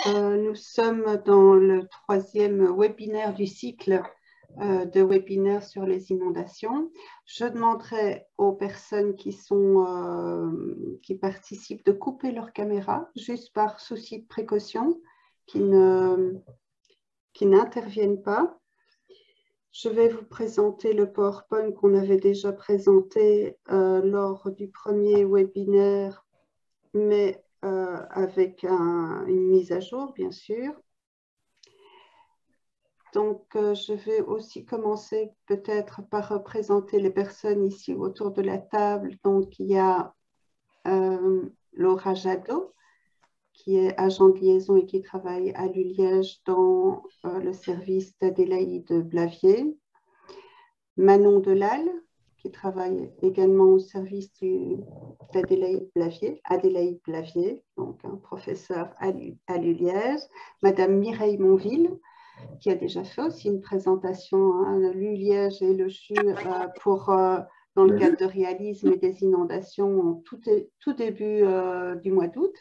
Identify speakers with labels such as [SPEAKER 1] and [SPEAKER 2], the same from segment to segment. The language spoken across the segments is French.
[SPEAKER 1] Nous sommes dans le troisième webinaire du cycle de webinaires sur les inondations. Je demanderai aux personnes qui participent de couper leur caméra, juste par souci de précaution, qui n'interviennent pas. Je vais vous présenter le PowerPoint qu'on avait déjà présenté lors du premier webinaire, mais avec une mise à jour, bien sûr. Donc, je vais aussi commencer peut-être par présenter les personnes ici autour de la table. Donc, il y a Laura Jadot, qui est agent de liaison et qui travaille à l'ULiège dans le service d'Adélaïde Blavier. Manon Delal, qui travaille également au service d'Adélaïde Blavier, donc un professeur à l'ULiège. Madame Mireille Monville, qui a déjà fait aussi une présentation à l'ULiège et le CHU dans le cadre de réalisme et des inondations en tout début du mois d'août.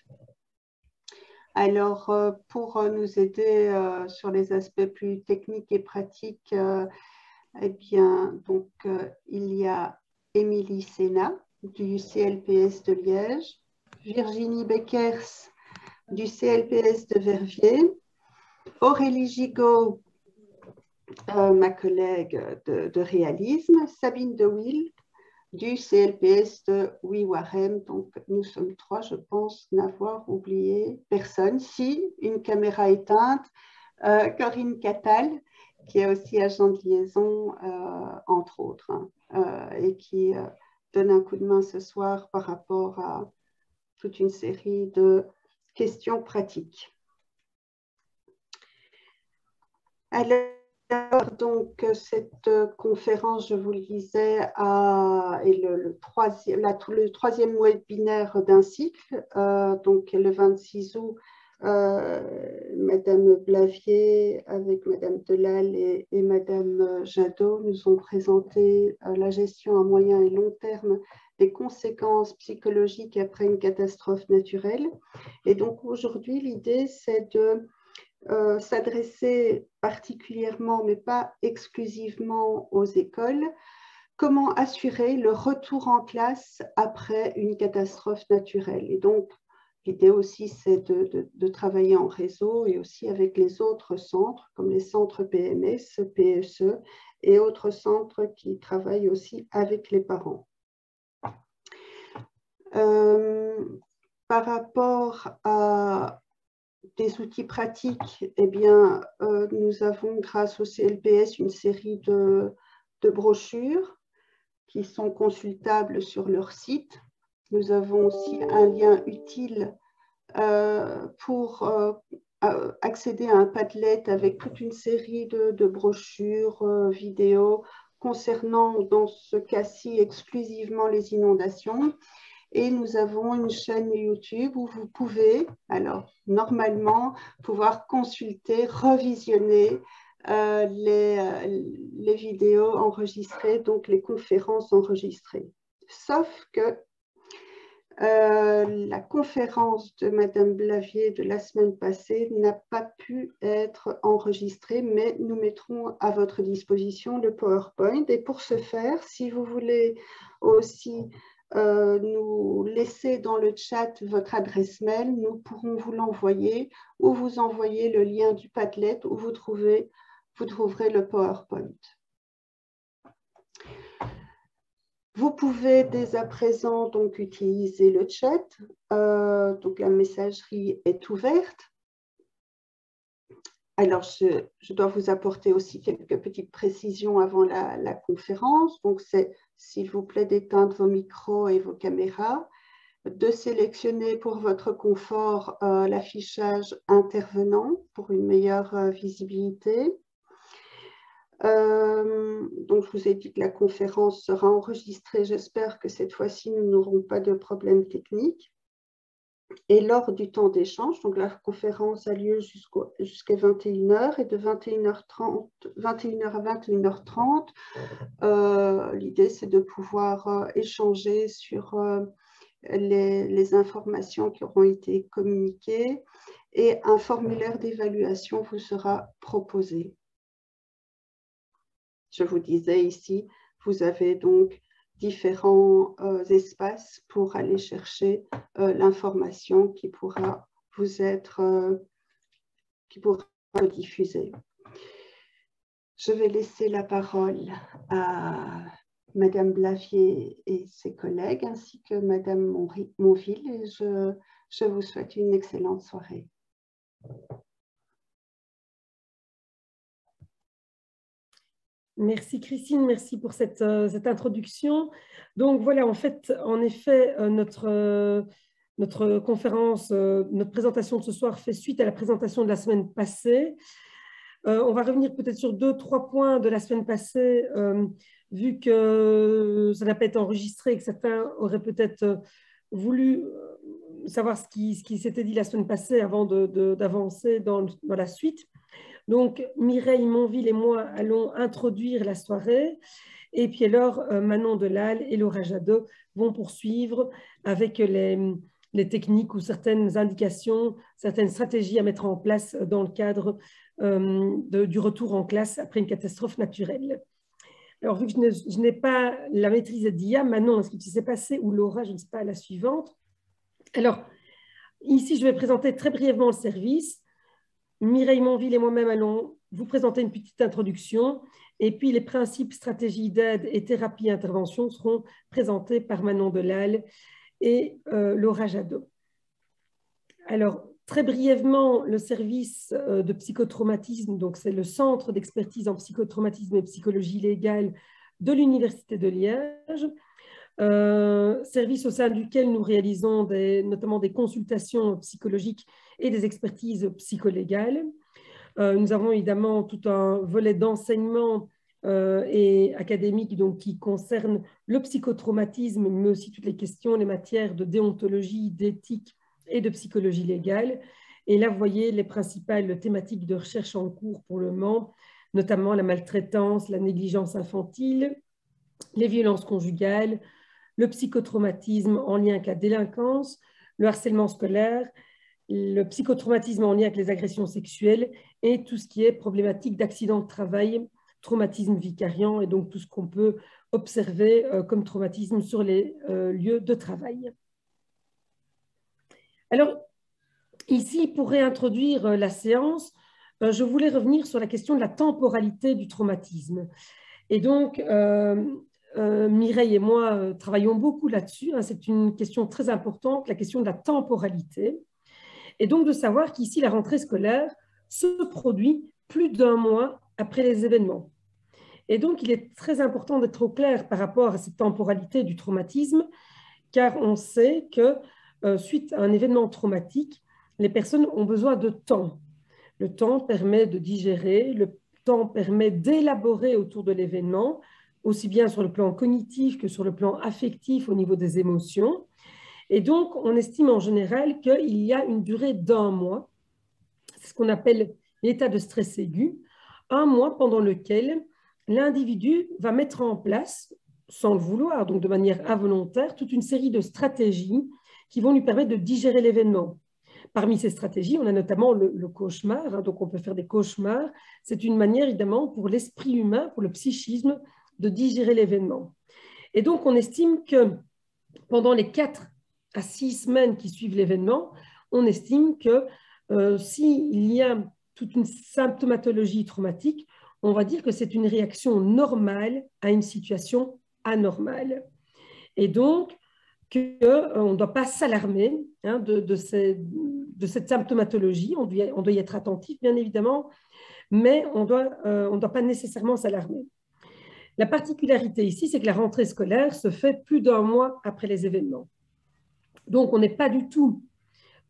[SPEAKER 1] Alors, pour nous aider sur les aspects plus techniques et pratiques, eh bien, donc, il y a Émilie Sénat du CLPS de Liège, Virginie Beckers du CLPS de Verviers, Aurélie Gigot, ma collègue de réalisme, Sabine De Wiel du CLPS de Wiwarem. Donc, nous sommes trois, je pense n'avoir oublié personne. Si, une caméra éteinte, Corinne Cattal, qui est aussi agent de liaison, entre autres, et qui donne un coup de main ce soir par rapport à toute une série de questions pratiques. Alors, donc, cette conférence, je vous le disais, est le troisième webinaire d'un cycle. Donc, le 26 août, Madame Blavier, avec Madame Delal et Madame Jadot, nous ont présenté la gestion à moyen et long terme des conséquences psychologiques après une catastrophe naturelle. Et donc, aujourd'hui, l'idée, c'est de s'adresser particulièrement, mais pas exclusivement aux écoles, comment assurer le retour en classe après une catastrophe naturelle. Et donc, l'idée aussi, c'est de travailler en réseau et aussi avec les autres centres, comme les centres PMS, PSE et autres centres qui travaillent aussi avec les parents. Par rapport à des outils pratiques, eh bien, nous avons, grâce au CLPS, une série de brochures qui sont consultables sur leur site. Nous avons aussi un lien utile pour accéder à un Padlet avec toute une série de brochures, vidéos concernant, dans ce cas-ci, exclusivement les inondations. Et nous avons une chaîne YouTube où vous pouvez, alors normalement, pouvoir consulter, revisionner les vidéos enregistrées, donc les conférences enregistrées. Sauf que la conférence de Madame Blavier de la semaine passée n'a pas pu être enregistrée, mais nous mettrons à votre disposition le PowerPoint. Et pour ce faire, si vous voulez aussi nous laisser dans le chat votre adresse mail, nous pourrons vous l'envoyer ou vous envoyer le lien du Padlet où vous trouverez le PowerPoint. Vous pouvez dès à présent donc utiliser le chat. Donc la messagerie est ouverte. Alors, je dois vous apporter aussi quelques petites précisions avant la conférence. Donc, c'est, s'il vous plaît, d'éteindre vos micros et vos caméras, de sélectionner pour votre confort l'affichage intervenant pour une meilleure visibilité. Donc, je vous ai dit que la conférence sera enregistrée. J'espère que cette fois-ci, nous n'aurons pas de problème technique. Et lors du temps d'échange, donc la conférence a lieu jusqu'à 21h et de 21h à 21h30, l'idée c'est de pouvoir échanger sur les informations qui auront été communiquées et un formulaire d'évaluation vous sera proposé. Je vous disais ici, vous avez donc différents espaces pour aller chercher l'information qui pourra vous être diffusée. Je vais laisser la parole à Madame Blavier et ses collègues, ainsi que Madame Monville, et je vous souhaite une excellente soirée.
[SPEAKER 2] Merci Christine, merci pour cette introduction. Donc voilà, en effet, notre conférence, notre présentation de ce soir fait suite à la présentation de la semaine passée. On va revenir peut-être sur 2-3 points de la semaine passée, vu que ça n'a pas été enregistré et que certains auraient peut-être voulu savoir ce qui s'était dit la semaine passée avant d'avancer dans la suite. Donc, Mireille Monville et moi allons introduire la soirée. Et puis alors, Manon Delal et Laura Jadot vont poursuivre avec les techniques ou certaines indications, certaines stratégies à mettre en place dans le cadre du retour en classe après une catastrophe naturelle. Alors, vu que je n'ai pas la maîtrise d'IA, Manon, est-ce que tu sais passer, ou Laura, je ne sais pas, à la suivante. Alors, ici, je vais présenter très brièvement le service. Mireille Monville et moi-même allons vous présenter une petite introduction et puis les principes, stratégies d'aide et thérapie intervention seront présentés par Manon Delal et Laura Jadot. Alors, très brièvement, le service de psychotraumatisme, donc c'est le centre d'expertise en psychotraumatisme et psychologie légale de l'Université de Liège, service au sein duquel nous réalisons notamment des consultations psychologiques et des expertises psycholégales. Nous avons évidemment tout un volet d'enseignement et académique donc, qui concerne le psychotraumatisme, mais aussi toutes les questions, les matières de déontologie, d'éthique et de psychologie légale. Et là, vous voyez les principales thématiques de recherche en cours pour le moment, notamment la maltraitance, la négligence infantile, les violences conjugales, le psychotraumatisme en lien avec la délinquance, le harcèlement scolaire, le psychotraumatisme en lien avec les agressions sexuelles et tout ce qui est problématique d'accident de travail, traumatisme vicariant et donc tout ce qu'on peut observer comme traumatisme sur les lieux de travail. Alors, ici, pour réintroduire la séance, je voulais revenir sur la question de la temporalité du traumatisme. Et donc, Mireille et moi travaillons beaucoup là-dessus. Hein, c'est une question très importante, la question de la temporalité. Et donc de savoir qu'ici, la rentrée scolaire se produit plus d'1 mois après les événements. Et donc, il est très important d'être au clair par rapport à cette temporalité du traumatisme, car on sait que suite à un événement traumatique, les personnes ont besoin de temps. Le temps permet de digérer, le temps permet d'élaborer autour de l'événement, aussi bien sur le plan cognitif que sur le plan affectif au niveau des émotions. Et donc, on estime en général qu'il y a une durée d'1 mois, c'est ce qu'on appelle l'état de stress aigu, 1 mois pendant lequel l'individu va mettre en place, sans le vouloir, donc de manière involontaire, toute une série de stratégies qui vont lui permettre de digérer l'événement. Parmi ces stratégies, on a notamment le cauchemar, hein, donc on peut faire des cauchemars. C'est une manière, évidemment, pour l'esprit humain, pour le psychisme, de digérer l'événement. Et donc, on estime que pendant les 4 à 6 semaines qui suivent l'événement, on estime que s'il y a toute une symptomatologie traumatique, on va dire que c'est une réaction normale à une situation anormale. Et donc, qu'on ne doit pas s'alarmer hein, de cette symptomatologie, on doit y être attentif, bien évidemment, mais on ne doit pas nécessairement s'alarmer. La particularité ici, c'est que la rentrée scolaire se fait plus d'1 mois après les événements. Donc, on n'est pas du tout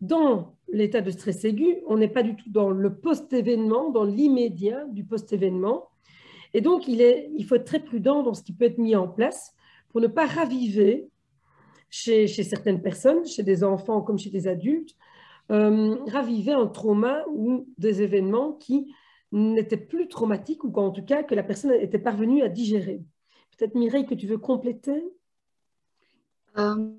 [SPEAKER 2] dans l'état de stress aigu, on n'est pas du tout dans le post-événement, dans l'immédiat du post-événement. Et donc, il faut être très prudent dans ce qui peut être mis en place pour ne pas raviver chez certaines personnes, chez des enfants comme chez des adultes, raviver un trauma ou des événements qui n'étaient plus traumatiques ou qu'en tout cas que la personne était parvenue à digérer. Peut-être Mireille que tu veux compléter ?
[SPEAKER 3] Euh,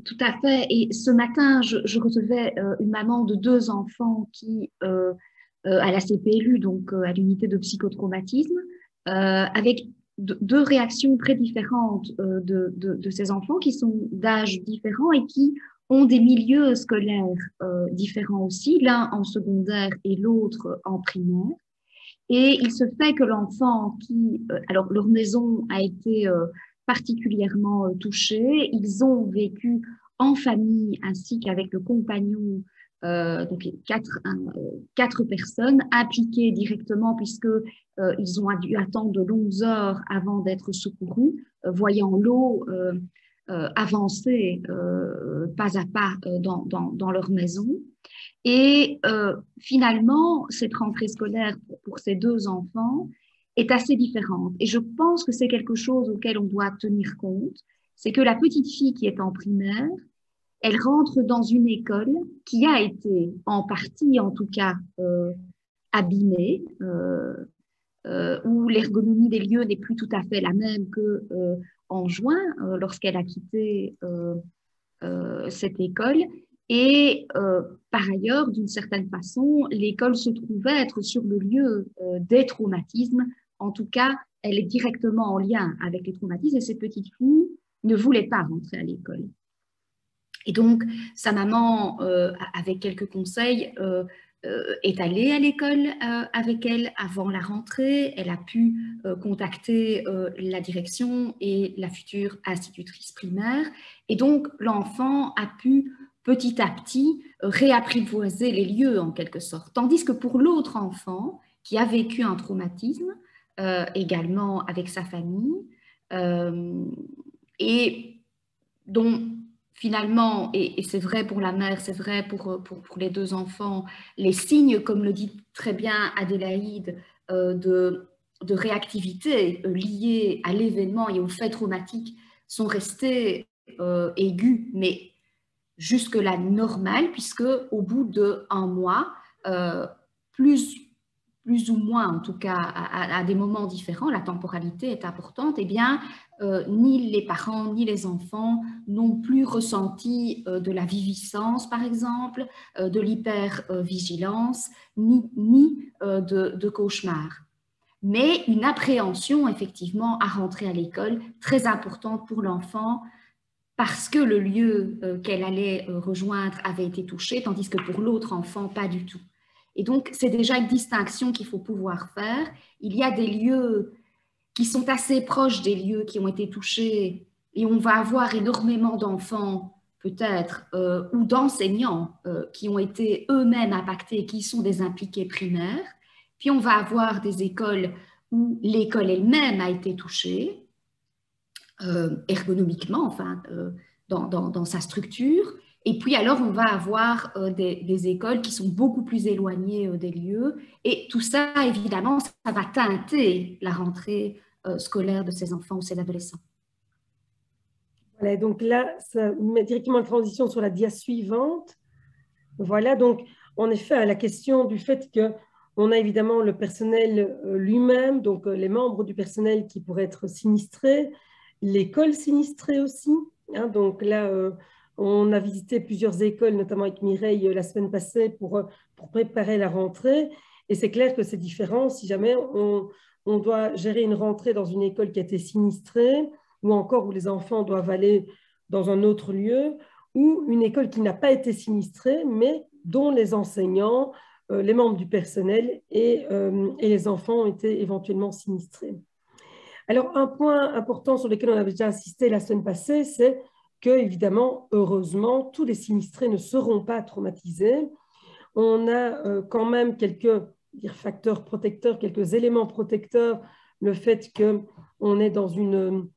[SPEAKER 3] Tout à fait. Et ce matin, je recevais une maman de 2 enfants qui, à la CPLU, donc à l'unité de psychotraumatisme, avec deux réactions très différentes de ces enfants qui sont d'âge différents et qui ont des milieux scolaires différents aussi, l'un en secondaire et l'autre en primaire. Et il se fait que l'enfant qui, alors leur maison a été particulièrement touchée, ils ont vécu en famille ainsi qu'avec le compagnon, donc quatre personnes impliquées directement puisque ils ont dû attendre de longues heures avant d'être secourus, voyant l'eau avancer pas à pas dans leur maison. Et finalement, cette rentrée scolaire pour ces 2 enfants est assez différente. Et je pense que c'est quelque chose auquel on doit tenir compte. C'est que la petite fille qui est en primaire, elle rentre dans une école qui a été, en partie en tout cas, abîmée, où l'ergonomie des lieux n'est plus tout à fait la même que en juin, lorsqu'elle a quitté cette école. Et par ailleurs, d'une certaine façon, l'école se trouvait être sur le lieu des traumatismes. En tout cas, elle est directement en lien avec les traumatismes et cette petite fille ne voulait pas rentrer à l'école. Et donc, sa maman, avec quelques conseils, est allée à l'école avec elle avant la rentrée. Elle a pu contacter la direction et la future institutrice primaire. Et donc, l'enfant a pu petit à petit réapprivoiser les lieux en quelque sorte. Tandis que pour l'autre enfant qui a vécu un traumatisme, également avec sa famille, et dont finalement, et c'est vrai pour la mère, c'est vrai pour les 2 enfants, les signes, comme le dit très bien Adélaïde, de réactivité liés à l'événement et au fait traumatique sont restés aigus, mais jusque-là normal, puisque au bout d'1 mois, plus ou moins, en tout cas à des moments différents, la temporalité est importante, eh bien, ni les parents ni les enfants n'ont plus ressenti de la viviscence, par exemple, de l'hypervigilance, ni de cauchemars. Mais une appréhension, effectivement, à rentrer à l'école, très importante pour l'enfant, parce que le lieu qu'elle allait rejoindre avait été touché, tandis que pour l'autre enfant, pas du tout. Et donc, c'est déjà une distinction qu'il faut pouvoir faire. Il y a des lieux qui sont assez proches des lieux qui ont été touchés et on va avoir énormément d'enfants, peut-être, ou d'enseignants qui ont été eux-mêmes impactés et qui sont des impliqués primaires. Puis, on va avoir des écoles où l'école elle-même a été touchée, ergonomiquement, enfin, dans sa structure. Et puis alors, on va avoir des écoles qui sont beaucoup plus éloignées des lieux. Et tout ça, évidemment, ça va teinter la rentrée scolaire de ces enfants ou ces adolescents.
[SPEAKER 2] Voilà, donc là, ça met directement la transition sur la dia suivante. Voilà, donc en effet, à la question du fait qu'on a évidemment le personnel lui-même, donc les membres du personnel qui pourraient être sinistrés, l'école sinistrée aussi. Hein, donc là, on a visité plusieurs écoles, notamment avec Mireille la semaine passée, pour préparer la rentrée. Et c'est clair que c'est différent si jamais on doit gérer une rentrée dans une école qui a été sinistrée, ou encore où les enfants doivent aller dans un autre lieu, ou une école qui n'a pas été sinistrée, mais dont les enseignants, les membres du personnel et les enfants ont été éventuellement sinistrés. Alors, un point important sur lequel on avait déjà insisté la semaine passée, c'est que, évidemment, heureusement, tous les sinistrés ne seront pas traumatisés. On a quand même quelques facteurs protecteurs, quelques éléments protecteurs, le fait qu'on est dans une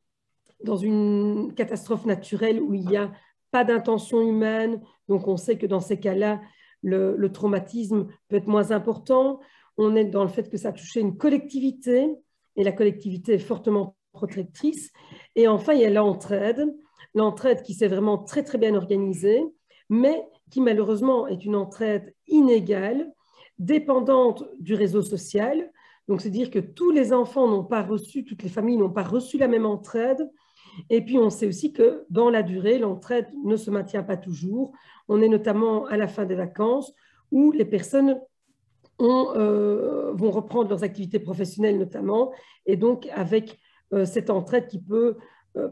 [SPEAKER 2] catastrophe naturelle où il n'y a pas d'intention humaine, donc on sait que dans ces cas-là, le traumatisme peut être moins important. On est dans le fait que ça a touché une collectivité, et la collectivité est fortement protectrice. Et enfin, il y a l'entraide qui s'est vraiment très, très bien organisée, mais qui malheureusement est une entraide inégale, dépendante du réseau social. Donc, c'est-à-dire que tous les enfants n'ont pas reçu, toutes les familles n'ont pas reçu la même entraide. Et puis, on sait aussi que dans la durée, l'entraide ne se maintient pas toujours. On est notamment à la fin des vacances où les personnes vont reprendre leurs activités professionnelles notamment, et donc avec cette entraide qui peut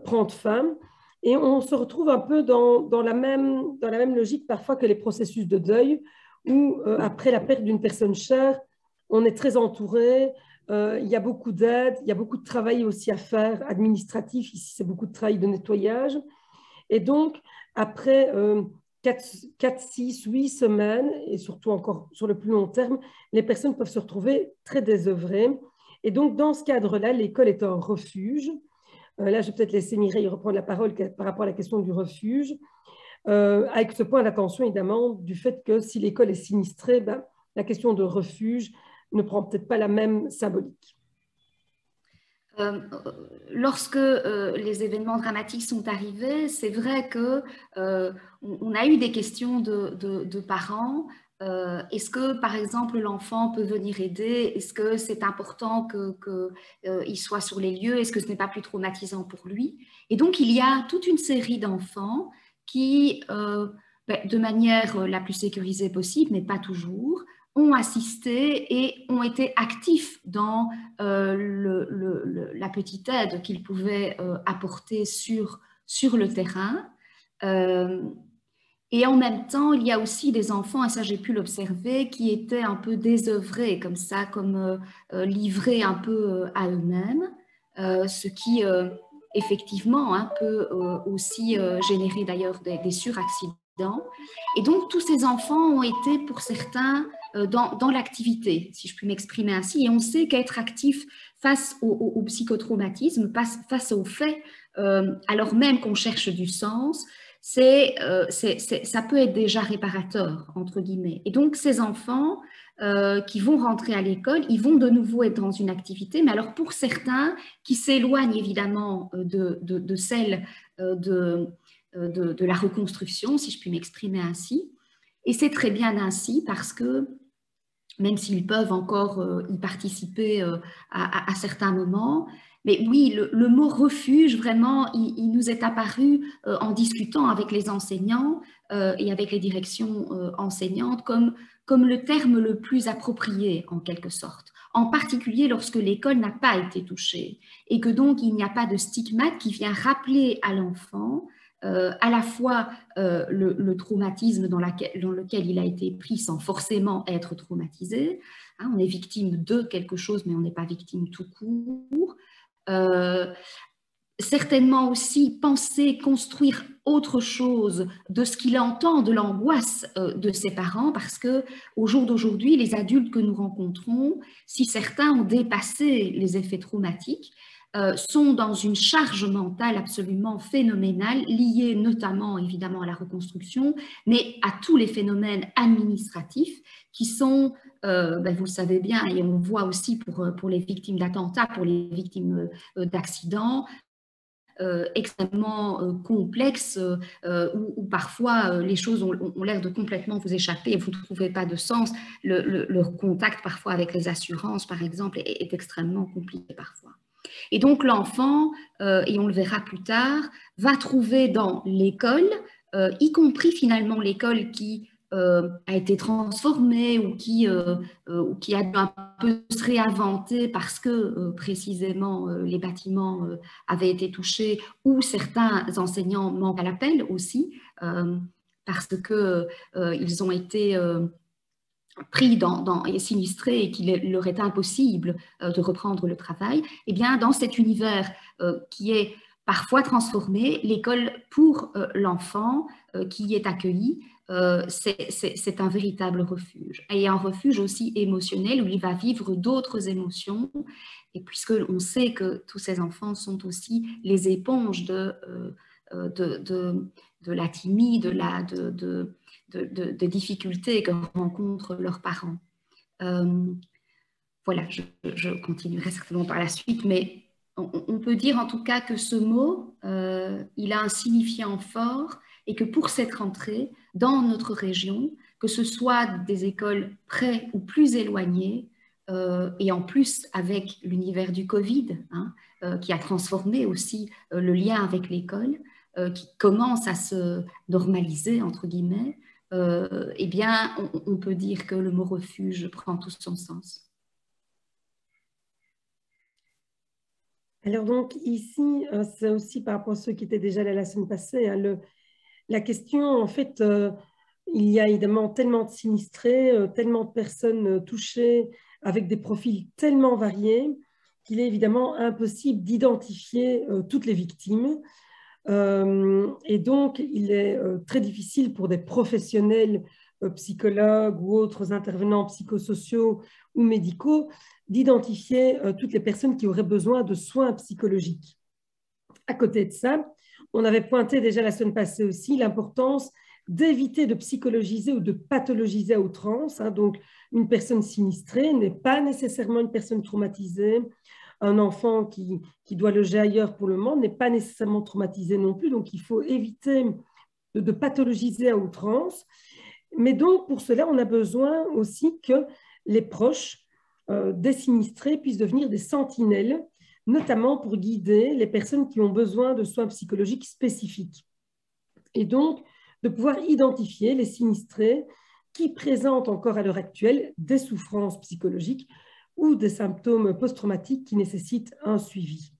[SPEAKER 2] prendre fin. Et on se retrouve un peu dans la même logique parfois que les processus de deuil, où après la perte d'une personne chère, on est très entouré, il y a beaucoup d'aide, il y a beaucoup de travail aussi à faire, administratif, ici c'est beaucoup de travail de nettoyage. Et donc, après 4, 6, 8 semaines, et surtout encore sur le plus long terme, les personnes peuvent se retrouver très désœuvrées. Et donc, dans ce cadre-là, l'école est un refuge. Là, je vais peut-être laisser Mireille reprendre la parole par rapport à la question du refuge, avec ce point d'attention, évidemment, du fait que si l'école est sinistrée, ben, la question de refuge ne prend peut-être pas la même symbolique.
[SPEAKER 3] Lorsque les événements dramatiques sont arrivés, c'est vrai que on a eu des questions de parents. Est-ce que, par exemple, l'enfant peut venir aider? Est-ce que c'est important qu'il soit sur les lieux? Est-ce que ce n'est pas plus traumatisant pour lui? Et donc, il y a toute une série d'enfants qui, de manière la plus sécurisée possible, mais pas toujours, ont assisté et ont été actifs dans la petite aide qu'ils pouvaient apporter sur le terrain. Et en même temps, il y a aussi des enfants, et ça j'ai pu l'observer, qui étaient un peu désœuvrés comme ça, comme livrés un peu à eux-mêmes, ce qui effectivement peut aussi générer d'ailleurs des suraccidents. Et donc tous ces enfants ont été pour certains dans l'activité, si je puis m'exprimer ainsi, et on sait qu'être actif face au psychotraumatisme, face au fait, alors même qu'on cherche du sens, ça peut être déjà réparateur, entre guillemets. Et donc, ces enfants qui vont rentrer à l'école, ils vont de nouveau être dans une activité, mais alors pour certains qui s'éloignent évidemment de celle de la reconstruction, si je puis m'exprimer ainsi. Et c'est très bien ainsi parce que même s'ils peuvent encore y participer à certains moments, mais oui, le mot refuge, vraiment, il nous est apparu en discutant avec les enseignants et avec les directions enseignantes comme le terme le plus approprié, en quelque sorte. En particulier lorsque l'école n'a pas été touchée et que donc il n'y a pas de stigmate qui vient rappeler à l'enfant à la fois le traumatisme dans lequel il a été pris sans forcément être traumatisé. Hein, on est victime de quelque chose, mais on n'est pas victime tout court. Certainement aussi penser, construire autre chose de ce qu'il entend de l'angoisse de ses parents, parce que au jour d'aujourd'hui, les adultes que nous rencontrons, si certains ont dépassé les effets traumatiques, sont dans une charge mentale absolument phénoménale, liée notamment évidemment à la reconstruction, mais à tous les phénomènes administratifs qui sont, vous le savez bien, et on voit aussi pour les victimes d'attentats, pour les victimes d'accidents, extrêmement complexes où parfois les choses ont l'air de complètement vous échapper et vous ne trouvez pas de sens. Le contact parfois avec les assurances, par exemple, est extrêmement compliqué parfois. Et donc l'enfant, et on le verra plus tard, va trouver dans l'école, y compris finalement l'école qui a été transformée ou qui a dû un peu se réinventer parce que précisément les bâtiments avaient été touchés ou certains enseignants manquent à l'appel aussi parce qu'ils ont été pris et sinistrés et qu'il leur est impossible de reprendre le travail. Eh bien, dans cet univers qui est parfois transformé, l'école pour l'enfant qui y est accueilli, c'est un véritable refuge. Et un refuge aussi émotionnel où il va vivre d'autres émotions. Et puisqu'on sait que tous ces enfants sont aussi les éponges de la timide, de difficultés que rencontrent leurs parents. Voilà, je continuerai certainement par la suite, mais on peut dire en tout cas que ce mot, il a un signifiant fort et que pour cette rentrée, dans notre région, que ce soit des écoles près ou plus éloignées, et en plus avec l'univers du Covid, hein, qui a transformé aussi le lien avec l'école, qui commence à se normaliser, entre guillemets, eh bien, on peut dire que le mot refuge prend tout son sens.
[SPEAKER 2] Alors donc ici, c'est aussi par rapport à ceux qui étaient déjà là la semaine passée, hein, la question, en fait, il y a évidemment tellement de sinistrés, tellement de personnes touchées avec des profils tellement variés qu'il est évidemment impossible d'identifier toutes les victimes. Et donc, il est très difficile pour des professionnels, psychologues ou autres intervenants psychosociaux ou médicaux, d'identifier toutes les personnes qui auraient besoin de soins psychologiques. À côté de ça, on avait pointé déjà la semaine passée aussi l'importance d'éviter de psychologiser ou de pathologiser à outrance. Hein. Donc, une personne sinistrée n'est pas nécessairement une personne traumatisée. Un enfant qui doit loger ailleurs pour le moment n'est pas nécessairement traumatisé non plus. Donc, il faut éviter de pathologiser à outrance. Mais donc, pour cela, on a besoin aussi que les proches des sinistrés puissent devenir des sentinelles, notamment pour guider les personnes qui ont besoin de soins psychologiques spécifiques. Et donc, de pouvoir identifier les sinistrés qui présentent encore à l'heure actuelle des souffrances psychologiques ou des symptômes post-traumatiques qui nécessitent un suivi.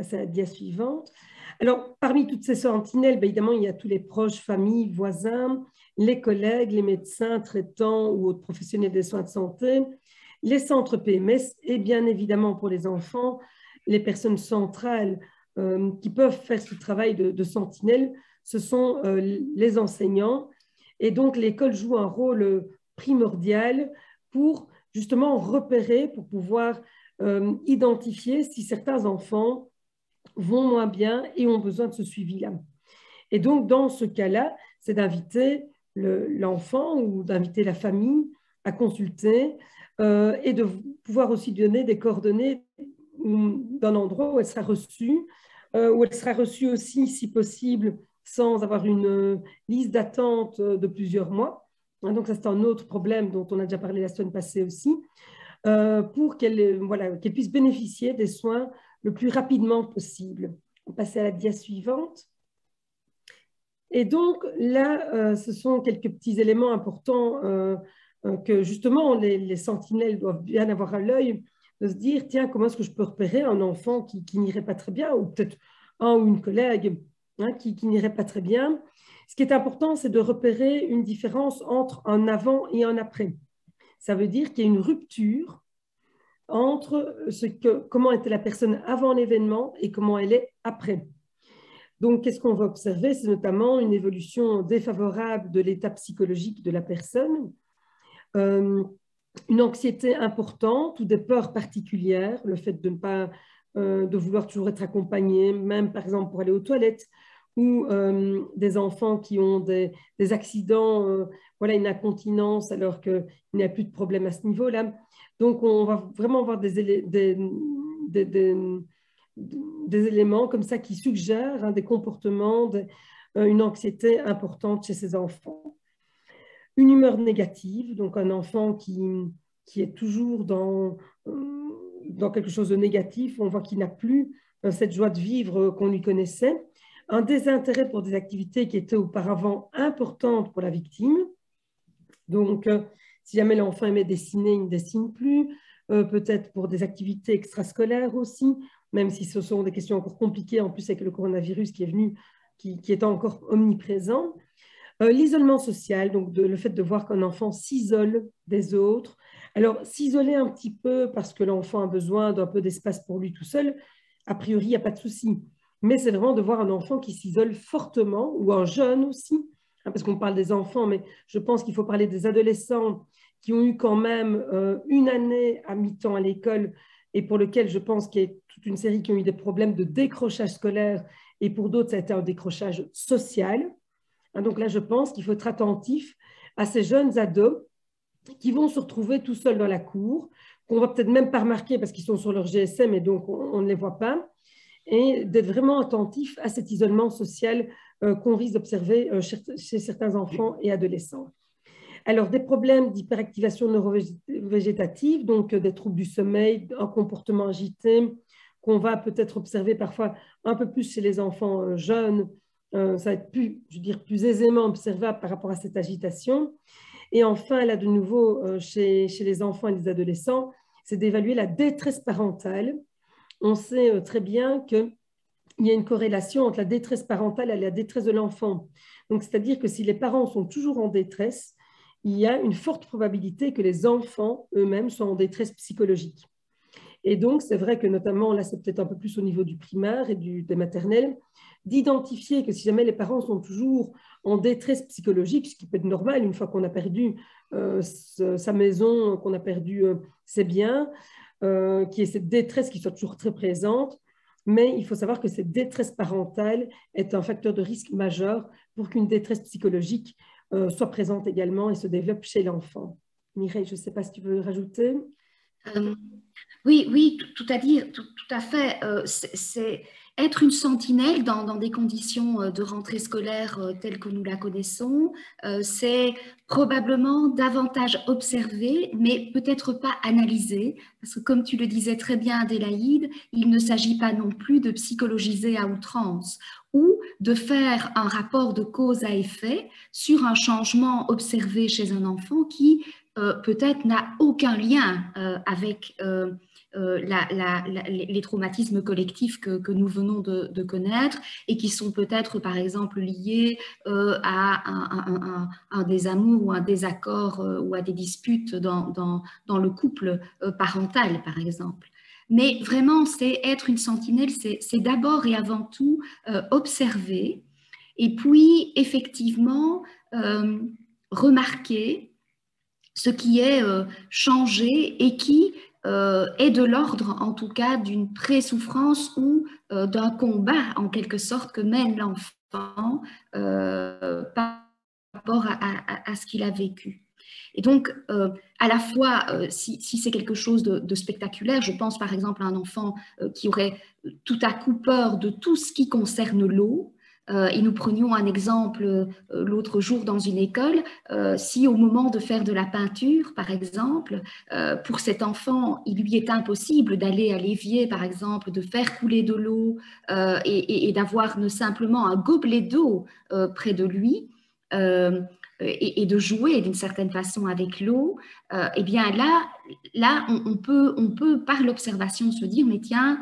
[SPEAKER 2] C'est la dia suivante. Alors, parmi toutes ces sentinelles, bien évidemment, il y a tous les proches, familles, voisins, les collègues, les médecins traitants ou autres professionnels des soins de santé, les centres PMS et bien évidemment pour les enfants, les personnes centrales qui peuvent faire ce travail de sentinelle, ce sont les enseignants. Et donc, l'école joue un rôle primordial pour justement repérer, pour pouvoir identifier si certains enfants vont moins bien et ont besoin de ce suivi-là. Et donc, dans ce cas-là, c'est d'inviter l'enfant ou d'inviter la famille à consulter et de pouvoir aussi donner des coordonnées d'un endroit où elle sera reçue aussi, si possible, sans avoir une liste d'attente de plusieurs mois. Donc, ça, c'est un autre problème dont on a déjà parlé la semaine passée aussi, pour qu'elle puisse bénéficier des soins le plus rapidement possible. On passe à la dia suivante. Et donc, là, ce sont quelques petits éléments importants que, justement, les sentinelles doivent bien avoir à l'œil, de se dire, tiens, comment est-ce que je peux repérer un enfant qui n'irait pas très bien, ou peut-être un ou une collègue qui n'irait pas très bien. Ce qui est important, c'est de repérer une différence entre un avant et un après. Ça veut dire qu'il y a une rupture entre comment était la personne avant l'événement et comment elle est après. Donc, qu'est-ce qu'on va observer? C'est notamment une évolution défavorable de l'état psychologique de la personne, une anxiété importante ou des peurs particulières, le fait de ne pas de vouloir toujours être accompagné, même par exemple pour aller aux toilettes, ou des enfants qui ont des accidents, une incontinence alors qu'il n'y a plus de problème à ce niveau-là. Donc, on va vraiment avoir des éléments comme ça qui suggèrent des comportements, une anxiété importante chez ces enfants. Une humeur négative, donc un enfant qui est toujours dans quelque chose de négatif, on voit qu'il n'a plus cette joie de vivre qu'on lui connaissait. Un désintérêt pour des activités qui étaient auparavant importantes pour la victime. Donc, si jamais l'enfant aimait dessiner, il ne dessine plus. Peut-être pour des activités extrascolaires aussi, même si ce sont des questions encore compliquées, en plus avec le coronavirus qui est venu, qui est encore omniprésent. L'isolement social, donc le fait de voir qu'un enfant s'isole des autres. Alors, s'isoler un petit peu parce que l'enfant a besoin d'un peu d'espace pour lui tout seul, a priori, il n'y a pas de souci. Mais c'est vraiment de voir un enfant qui s'isole fortement, ou un jeune aussi, parce qu'on parle des enfants, mais je pense qu'il faut parler des adolescents qui ont eu quand même une année à mi-temps à l'école et pour lequel je pense qu'il y a toute une série qui ont eu des problèmes de décrochage scolaire et pour d'autres, ça a été un décrochage social. Donc là, je pense qu'il faut être attentif à ces jeunes ados qui vont se retrouver tout seuls dans la cour, qu'on ne va peut-être même pas remarquer parce qu'ils sont sur leur GSM et donc on ne les voit pas, et d'être vraiment attentif à cet isolement social qu'on risque d'observer chez certains enfants et adolescents. Alors, des problèmes d'hyperactivation neurovégétative, donc des troubles du sommeil, un comportement agité, qu'on va peut-être observer parfois un peu plus chez les enfants jeunes. Ça va être plus, je veux dire, plus aisément observable par rapport à cette agitation. Et enfin, là, de nouveau, chez les enfants et les adolescents, c'est d'évaluer la détresse parentale. On sait très bien qu'il y a une corrélation entre la détresse parentale et la détresse de l'enfant. Donc, c'est-à-dire que si les parents sont toujours en détresse, il y a une forte probabilité que les enfants eux-mêmes soient en détresse psychologique. Et donc, c'est vrai que notamment, là, c'est peut-être un peu plus au niveau du primaire et des maternelles, d'identifier que si jamais les parents sont toujours en détresse psychologique, ce qui peut être normal une fois qu'on a perdu sa maison, qu'on a perdu ses biens, qu'il y ait cette détresse qui soit toujours très présente, mais il faut savoir que cette détresse parentale est un facteur de risque majeur pour qu'une détresse psychologique soit présente également et se développe chez l'enfant. Mireille, je ne sais pas si tu veux rajouter.
[SPEAKER 3] Oui, oui, tout à fait. C'est être une sentinelle dans des conditions de rentrée scolaire telles que nous la connaissons. C'est probablement davantage observer, mais peut-être pas analyser, parce que comme tu le disais très bien, Adélaïde, il ne s'agit pas non plus de psychologiser à outrance ou de faire un rapport de cause à effet sur un changement observé chez un enfant qui peut-être n'a aucun lien avec les traumatismes collectifs que nous venons de connaître et qui sont peut-être par exemple liés à un désamour ou un désaccord ou à des disputes dans le couple parental par exemple. Mais vraiment, c'est être une sentinelle, c'est d'abord et avant tout observer et puis effectivement remarquer ce qui est changé et qui est de l'ordre, en tout cas, d'une pré-souffrance ou d'un combat, en quelque sorte, que mène l'enfant par rapport à ce qu'il a vécu. Et donc, à la fois, si c'est quelque chose de spectaculaire, je pense par exemple à un enfant qui aurait tout à coup peur de tout ce qui concerne l'eau, et nous prenions un exemple l'autre jour dans une école, si au moment de faire de la peinture, par exemple, pour cet enfant, il lui est impossible d'aller à l'évier, par exemple, de faire couler de l'eau et d'avoir simplement un gobelet d'eau près de lui, et de jouer d'une certaine façon avec l'eau, eh bien là on peut par l'observation se dire mais tiens,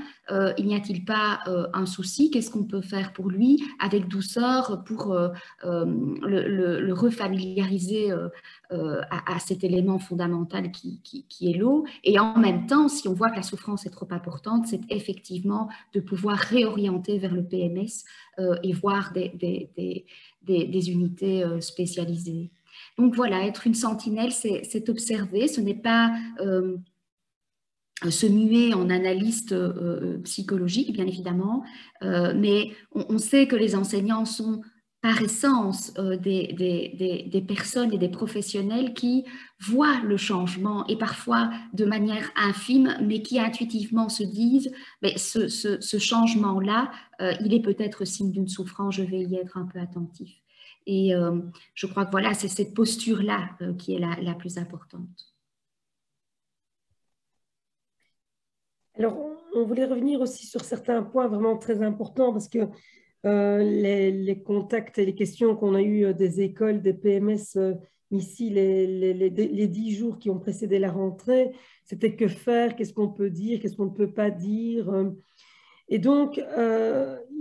[SPEAKER 3] il n'y a-t-il pas un souci, qu'est-ce qu'on peut faire pour lui avec douceur pour le refamiliariser à cet élément fondamental qui est l'eau. Et en même temps, si on voit que la souffrance est trop importante, c'est effectivement de pouvoir réorienter vers le PMS et voir des unités spécialisées. Donc voilà, être une sentinelle, c'est observer, ce n'est pas se muer en analyste psychologique, bien évidemment, mais on sait que les enseignants sont par essence des personnes et des professionnels qui voient le changement et parfois de manière infime, mais qui intuitivement se disent mais ce changement-là, il est peut-être signe d'une souffrance, je vais y être un peu attentif. Et je crois que voilà, c'est cette posture-là qui est la plus importante.
[SPEAKER 2] Alors, on voulait revenir aussi sur certains points vraiment très importants parce que les contacts et les questions qu'on a eues des écoles, des PMS ici, les 10 jours qui ont précédé la rentrée, c'était que faire, qu'est-ce qu'on peut dire, qu'est-ce qu'on ne peut pas dire. Et donc,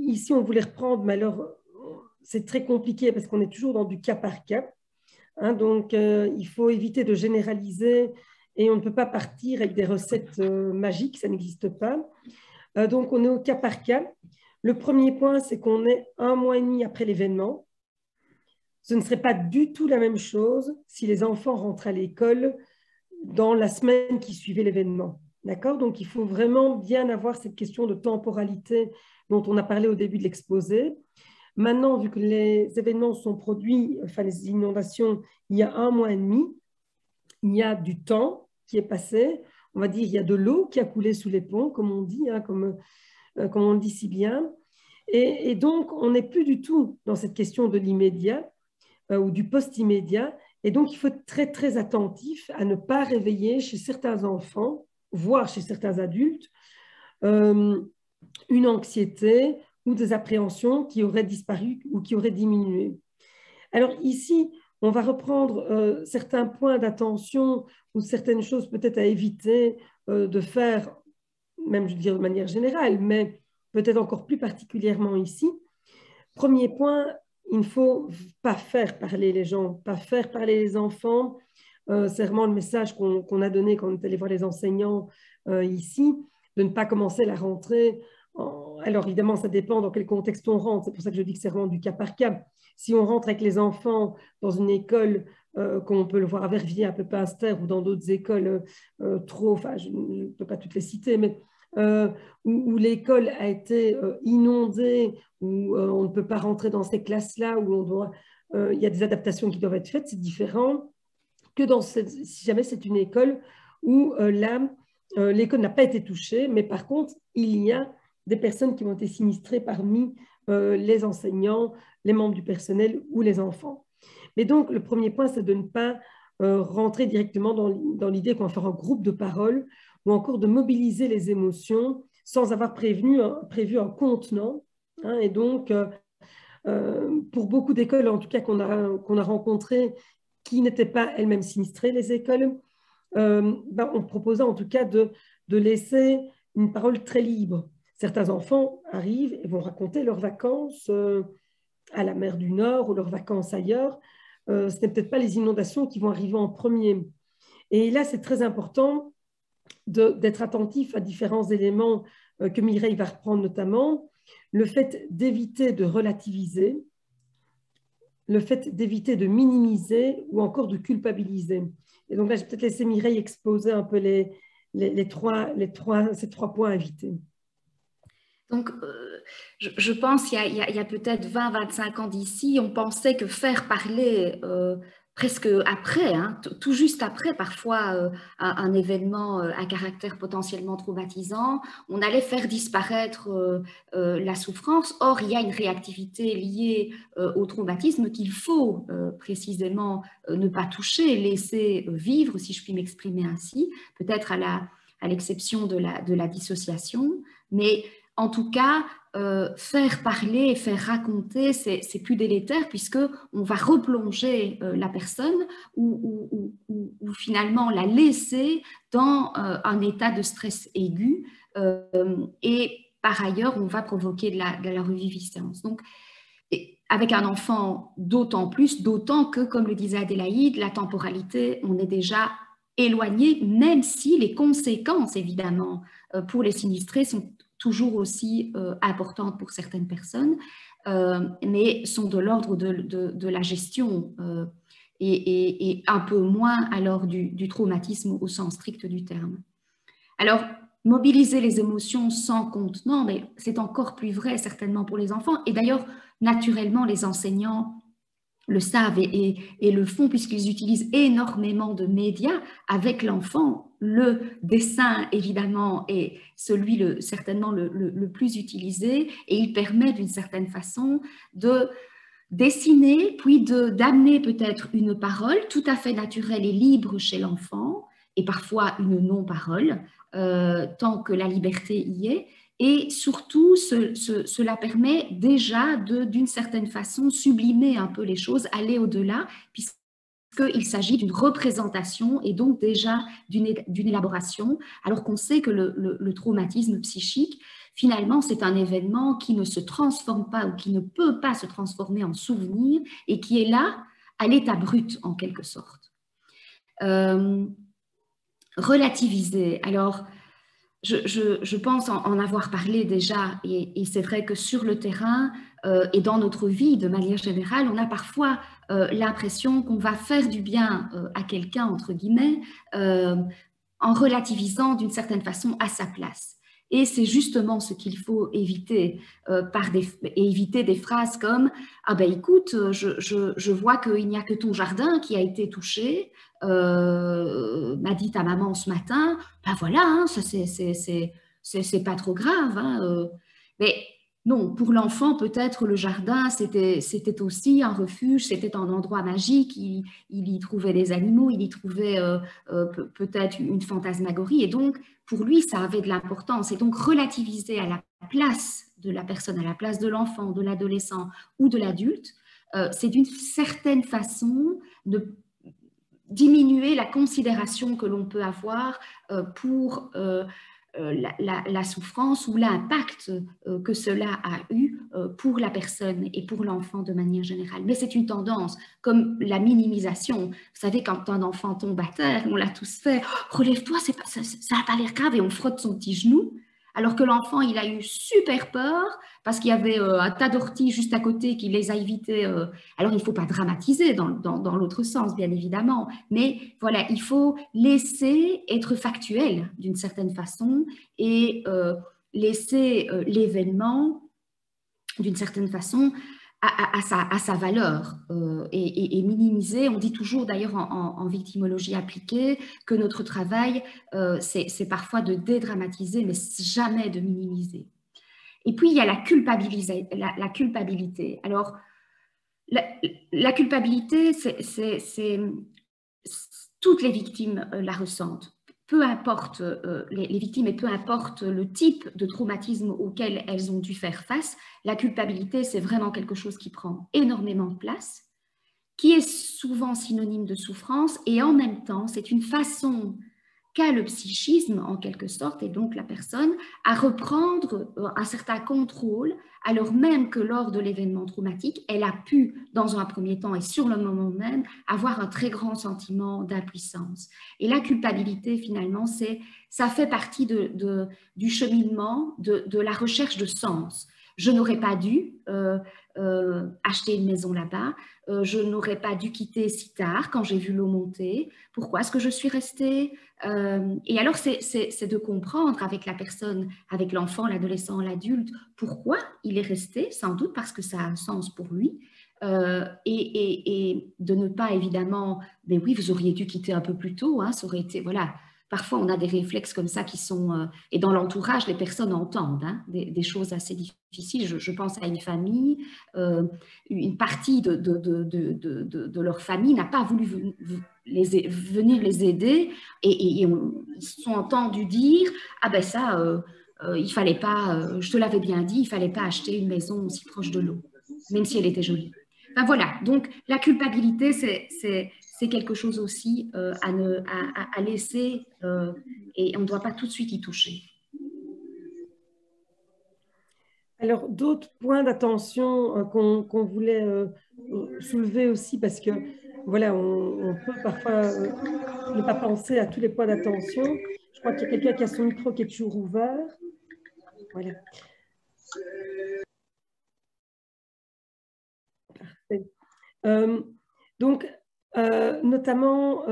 [SPEAKER 2] ici, on voulait reprendre, mais alors, c'est très compliqué parce qu'on est toujours dans du cas par cas. Hein, donc, il faut éviter de généraliser et on ne peut pas partir avec des recettes magiques, ça n'existe pas. Donc, on est au cas par cas. Le premier point, c'est qu'on est 1 mois et demi après l'événement. Ce ne serait pas du tout la même chose si les enfants rentrent à l'école dans la semaine qui suivait l'événement. D'accord ? Donc, il faut vraiment bien avoir cette question de temporalité dont on a parlé au début de l'exposé. Maintenant, vu que les événements sont produits, enfin les inondations, il y a 1 mois et demi, il y a du temps qui est passé. On va dire il y a de l'eau qui a coulé sous les ponts, comme on dit, hein, comme on le dit si bien. Et donc, on n'est plus du tout dans cette question de l'immédiat ou du post-immédiat. Et donc, il faut être très, très attentif à ne pas réveiller chez certains enfants, voire chez certains adultes, une anxiété ou des appréhensions qui auraient disparu ou qui auraient diminué. Alors ici, on va reprendre certains points d'attention ou certaines choses peut-être à éviter de faire, même je veux dire de manière générale, mais peut-être encore plus particulièrement ici. Premier point, il ne faut pas faire parler les gens, pas faire parler les enfants. C'est vraiment le message qu'on a donné quand on est allé voir les enseignants ici, de ne pas commencer la rentrée. Alors évidemment, ça dépend dans quel contexte on rentre. C'est pour ça que je dis que c'est vraiment du cas par cas. Si on rentre avec les enfants dans une école, comme on peut le voir à Verviers, à Pepinster ou dans d'autres écoles enfin je ne peux pas toutes les citer, mais où l'école a été inondée, où on ne peut pas rentrer dans ces classes-là, où il y a des adaptations qui doivent être faites, c'est différent que si jamais c'est une école où l'école n'a pas été touchée, mais par contre, il y a des personnes qui ont été sinistrées parmi les enseignants, les membres du personnel ou les enfants. Mais donc, le premier point, c'est de ne pas rentrer directement dans l'idée qu'on va faire un groupe de parole ou encore de mobiliser les émotions sans avoir prévu un contenant. Hein, et donc, pour beaucoup d'écoles, en tout cas qu'on a rencontrées, qui n'étaient pas elles-mêmes sinistrées, les écoles, on proposait en tout cas de laisser une parole très libre. Certains enfants arrivent et vont raconter leurs vacances à la mer du Nord ou leurs vacances ailleurs. Ce n'est peut-être pas les inondations qui vont arriver en premier. Et là, c'est très important d'être attentif à différents éléments que Mireille va reprendre notamment. Le fait d'éviter de relativiser, le fait d'éviter de minimiser ou encore de culpabiliser. Et donc là, je vais peut-être laisser Mireille exposer un peu ces trois points à éviter.
[SPEAKER 3] Donc, je pense qu'il y a peut-être 20-25 ans d'ici, on pensait que faire parler presque après, hein, tout juste après parfois un événement à caractère potentiellement traumatisant, on allait faire disparaître la souffrance. Or, il y a une réactivité liée au traumatisme qu'il faut précisément ne pas toucher, laisser vivre, si je puis m'exprimer ainsi, peut-être à l'exception de la dissociation, mais en tout cas, faire parler, faire raconter, c'est plus délétère puisqu'on va replonger la personne ou finalement la laisser dans un état de stress aigu et par ailleurs, on va provoquer de la reviviscence. Donc, avec un enfant d'autant plus, d'autant que, comme le disait Adélaïde, la temporalité, on est déjà éloigné, même si les conséquences, évidemment, pour les sinistrés sont toujours aussi importantes pour certaines personnes, mais sont de l'ordre de la gestion et un peu moins alors du traumatisme au sens strict du terme. Alors, mobiliser les émotions sans contenant, mais c'est encore plus vrai certainement pour les enfants, et d'ailleurs, naturellement, les enseignants le savent et le font puisqu'ils utilisent énormément de médias avec l'enfant. Le dessin, évidemment, est certainement le plus utilisé et il permet d'une certaine façon de dessiner, puis d'amener peut-être une parole tout à fait naturelle et libre chez l'enfant et parfois une non-parole, tant que la liberté y est. Et surtout, cela permet déjà d'une certaine façon sublimer un peu les choses, aller au-delà, puisqu'il s'agit d'une représentation et donc déjà d'une élaboration, alors qu'on sait que le traumatisme psychique, finalement, c'est un événement qui ne se transforme pas ou qui ne peut pas se transformer en souvenir et qui est là à l'état brut, en quelque sorte. Relativiser. Alors, je pense en avoir parlé déjà, et c'est vrai que sur le terrain et dans notre vie de manière générale, on a parfois l'impression qu'on va faire du bien à quelqu'un, entre guillemets, en relativisant d'une certaine façon à sa place. Et c'est justement ce qu'il faut éviter, éviter des phrases comme « Ah ben écoute, je vois qu'il n'y a que ton jardin qui a été touché, m'a dit ta maman ce matin, ben voilà, hein, ça c'est pas trop grave. Hein, mais Non, pour l'enfant, peut-être le jardin, c'était aussi un refuge, c'était un endroit magique, il y trouvait des animaux, il y trouvait peut-être une fantasmagorie, et donc pour lui, ça avait de l'importance. Et donc relativiser à la place de la personne, à la place de l'enfant, de l'adolescent ou de l'adulte, c'est d'une certaine façon de diminuer la considération que l'on peut avoir pour la souffrance ou l'impact que cela a eu pour la personne et pour l'enfant de manière générale. Mais c'est une tendance, comme la minimisation. Vous savez, quand un enfant tombe à terre, on l'a tous fait, oh, relève-toi, ça n'a pas l'air grave, et on frotte son petit genou. Alors que l'enfant, il a eu super peur parce qu'il y avait un tas d'orties juste à côté qui les a évités. Alors, il ne faut pas dramatiser dans l'autre sens, bien évidemment, mais voilà, il faut laisser être factuel d'une certaine façon et laisser l'événement d'une certaine façon à sa valeur et minimiser. On dit toujours d'ailleurs en victimologie appliquée que notre travail, c'est parfois de dédramatiser, mais jamais de minimiser. Et puis, il y a la culpabilité. Alors, la culpabilité, toutes les victimes la ressentent. Peu importe les victimes et peu importe le type de traumatisme auquel elles ont dû faire face, la culpabilité, c'est vraiment quelque chose qui prend énormément de place, qui est souvent synonyme de souffrance, et en même temps, c'est une façon qu'a le psychisme, en quelque sorte, et donc la personne, à reprendre un certain contrôle, alors même que lors de l'événement traumatique, elle a pu, dans un premier temps et sur le moment même, avoir un très grand sentiment d'impuissance. Et la culpabilité, finalement, ça fait partie du cheminement, de la recherche de sens. Je n'aurais pas dû acheter une maison là-bas, je n'aurais pas dû quitter si tard quand j'ai vu l'eau monter. Pourquoi est-ce que je suis restée et alors, c'est de comprendre avec la personne, avec l'enfant, l'adolescent, l'adulte, pourquoi il est resté, sans doute parce que ça a un sens pour lui, et de ne pas évidemment, mais oui, vous auriez dû quitter un peu plus tôt, hein, ça aurait été, voilà. Parfois, on a des réflexes comme ça qui sont... et dans l'entourage, les personnes entendent hein, des choses assez difficiles. Je pense à une famille, une partie de leur famille n'a pas voulu venir les aider et ils se sont entendus dire « Ah ben ça, il fallait pas, je te l'avais bien dit, il fallait pas acheter une maison aussi proche de l'eau, même si elle était jolie. » Enfin voilà, donc la culpabilité, c'est quelque chose aussi à laisser et on ne doit pas tout de suite y toucher.
[SPEAKER 2] Alors, d'autres points d'attention qu'on voulait soulever aussi, parce que voilà, on peut parfois ne pas penser à tous les points d'attention. Je crois qu'il y a quelqu'un qui a son micro qui est toujours ouvert. Voilà. Parfait. Donc, notamment,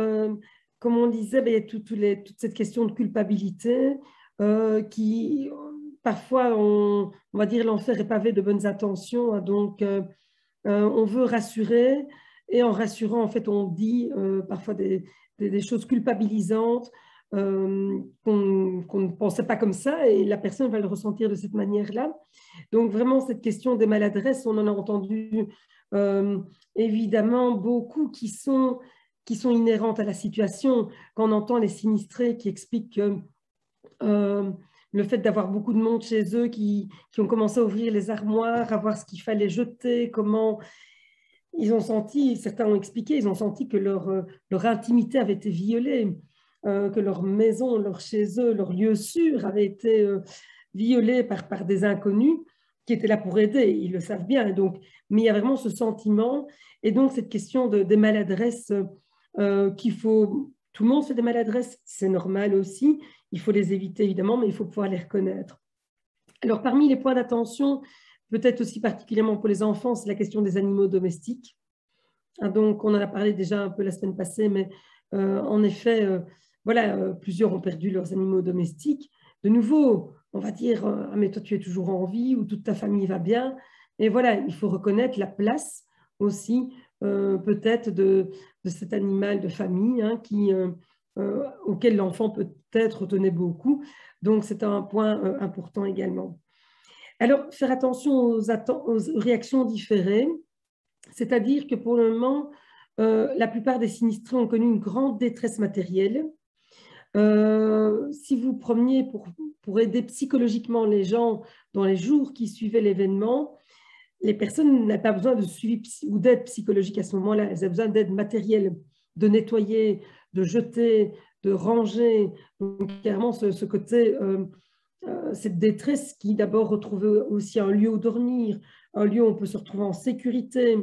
[SPEAKER 2] comme on disait, il y a toute cette question de culpabilité qui, parfois, on va dire, l'enfer est pavé de bonnes intentions. Hein, donc, on veut rassurer et en rassurant, en fait, on dit parfois des choses culpabilisantes qu'on ne pensait pas comme ça et la personne va le ressentir de cette manière-là. Donc, vraiment, cette question des maladresses, on en a entendu évidemment beaucoup qui sont inhérentes à la situation. Quand on entend les sinistrés qui expliquent que le fait d'avoir beaucoup de monde chez eux qui ont commencé à ouvrir les armoires, à voir ce qu'il fallait jeter, comment ils ont senti, certains ont expliqué, ils ont senti que leur intimité avait été violée, que leur maison, leur chez eux, leur lieu sûr avait été violé par des inconnus qui étaient là pour aider, ils le savent bien. Donc, mais il y a vraiment ce sentiment et donc cette question des maladresses qu'il faut... Tout le monde fait des maladresses, c'est normal aussi. Il faut les éviter évidemment, mais il faut pouvoir les reconnaître. Alors, parmi les points d'attention, peut-être aussi particulièrement pour les enfants, c'est la question des animaux domestiques. Donc, on en a parlé déjà un peu la semaine passée, mais en effet, voilà, plusieurs ont perdu leurs animaux domestiques. De nouveau, on va dire, ah, mais toi, tu es toujours en vie ou toute ta famille va bien. Et voilà, il faut reconnaître la place aussi, peut-être, de cet animal de famille hein, auquel l'enfant peut-être tenait beaucoup. Donc, c'est un point important également. Alors, faire attention aux réactions différées, c'est-à-dire que pour le moment, la plupart des sinistrés ont connu une grande détresse matérielle. Si vous preniez pour aider psychologiquement les gens dans les jours qui suivaient l'événement, les personnes n'ont pas besoin de suivi ou d'aide psychologique à ce moment-là. Elles ont besoin d'aide matérielle, de nettoyer, de jeter, de ranger. Donc, clairement, ce côté, cette détresse qui d'abord retrouve aussi un lieu où dormir, un lieu où on peut se retrouver en sécurité.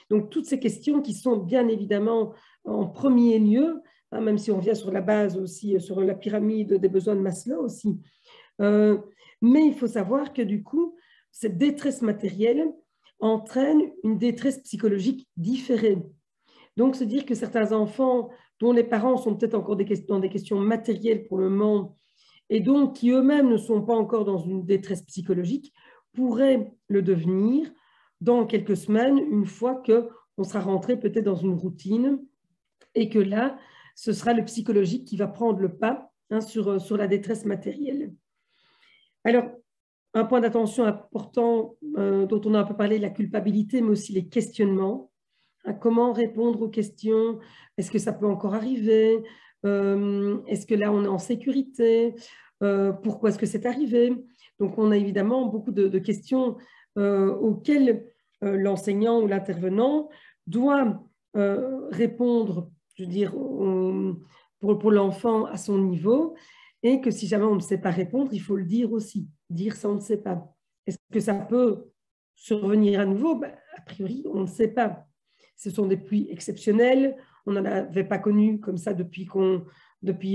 [SPEAKER 2] Donc, toutes ces questions qui sont bien évidemment en premier lieu, hein, même si on vient sur la base aussi, sur la pyramide des besoins de Maslow aussi. Mais il faut savoir que du coup, cette détresse matérielle entraîne une détresse psychologique différée. Donc, se dire que certains enfants dont les parents sont peut-être encore dans des questions matérielles pour le moment, et donc qui eux-mêmes ne sont pas encore dans une détresse psychologique, pourraient le devenir dans quelques semaines, une fois qu'on sera rentré peut-être dans une routine, et que là, ce sera le psychologique qui va prendre le pas, hein, sur la détresse matérielle. Alors, un point d'attention important dont on a un peu parlé, la culpabilité, mais aussi les questionnements. Comment répondre aux questions? Est-ce que ça peut encore arriver? Est-ce que là, on est en sécurité? Pourquoi est-ce que c'est arrivé? Donc, on a évidemment beaucoup de questions auxquelles l'enseignant ou l'intervenant doit répondre, je veux dire, pour l'enfant à son niveau, et que si jamais on ne sait pas répondre, il faut le dire aussi. Dire ça, on ne sait pas. Est-ce que ça peut survenir à nouveau? Ben, a priori, on ne sait pas. Ce sont des pluies exceptionnelles. On n'en avait pas connu comme ça depuis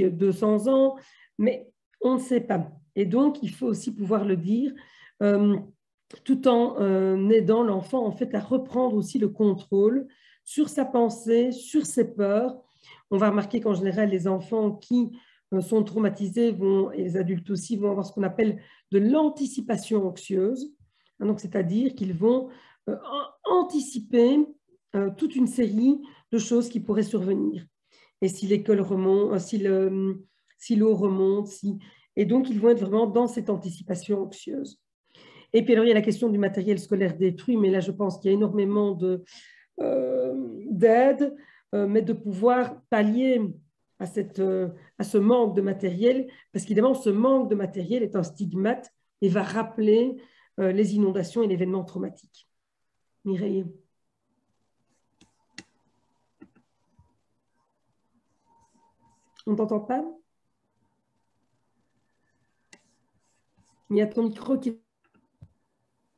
[SPEAKER 2] 200 ans, mais on ne sait pas. Et donc, il faut aussi pouvoir le dire, tout en aidant l'enfant en fait, à reprendre aussi le contrôle sur sa pensée, sur ses peurs. On va remarquer qu'en général, les enfants qui sont traumatisés et les adultes aussi vont avoir ce qu'on appelle de l'anticipation anxieuse. Donc, c'est-à-dire qu'ils vont anticiper toute une série de choses qui pourraient survenir. Et si l'école remonte, si l'eau remonte, et donc ils vont être vraiment dans cette anticipation anxieuse. Et puis alors il y a la question du matériel scolaire détruit, mais là je pense qu'il y a énormément d'aide, mais de pouvoir pallier à ce manque de matériel, parce qu'évidemment ce manque de matériel est un stigmate et va rappeler les inondations et l'événement traumatique. Mireille. On ne t'entend pas? Il y a ton micro qui...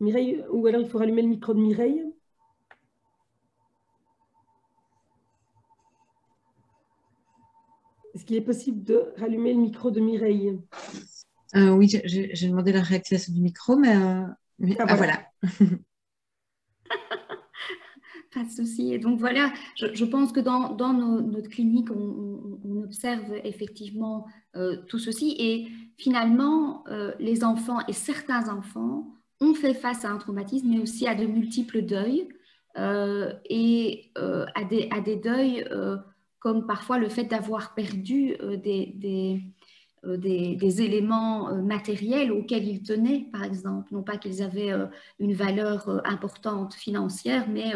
[SPEAKER 2] Mireille, ou alors il faut rallumer le micro de Mireille. Est-ce qu'il est possible de rallumer le micro de Mireille?
[SPEAKER 4] Oui, j'ai demandé la réactivation du micro, mais voilà.
[SPEAKER 3] Pas de souci. Et donc voilà, je pense que dans notre clinique, on observe effectivement tout ceci. Et finalement, les enfants et certains enfants ont fait face à un traumatisme, mais aussi à de multiples deuils et à des deuils comme parfois le fait d'avoir perdu des éléments matériels auxquels ils tenaient, par exemple. Non pas qu'ils avaient une valeur importante financière, mais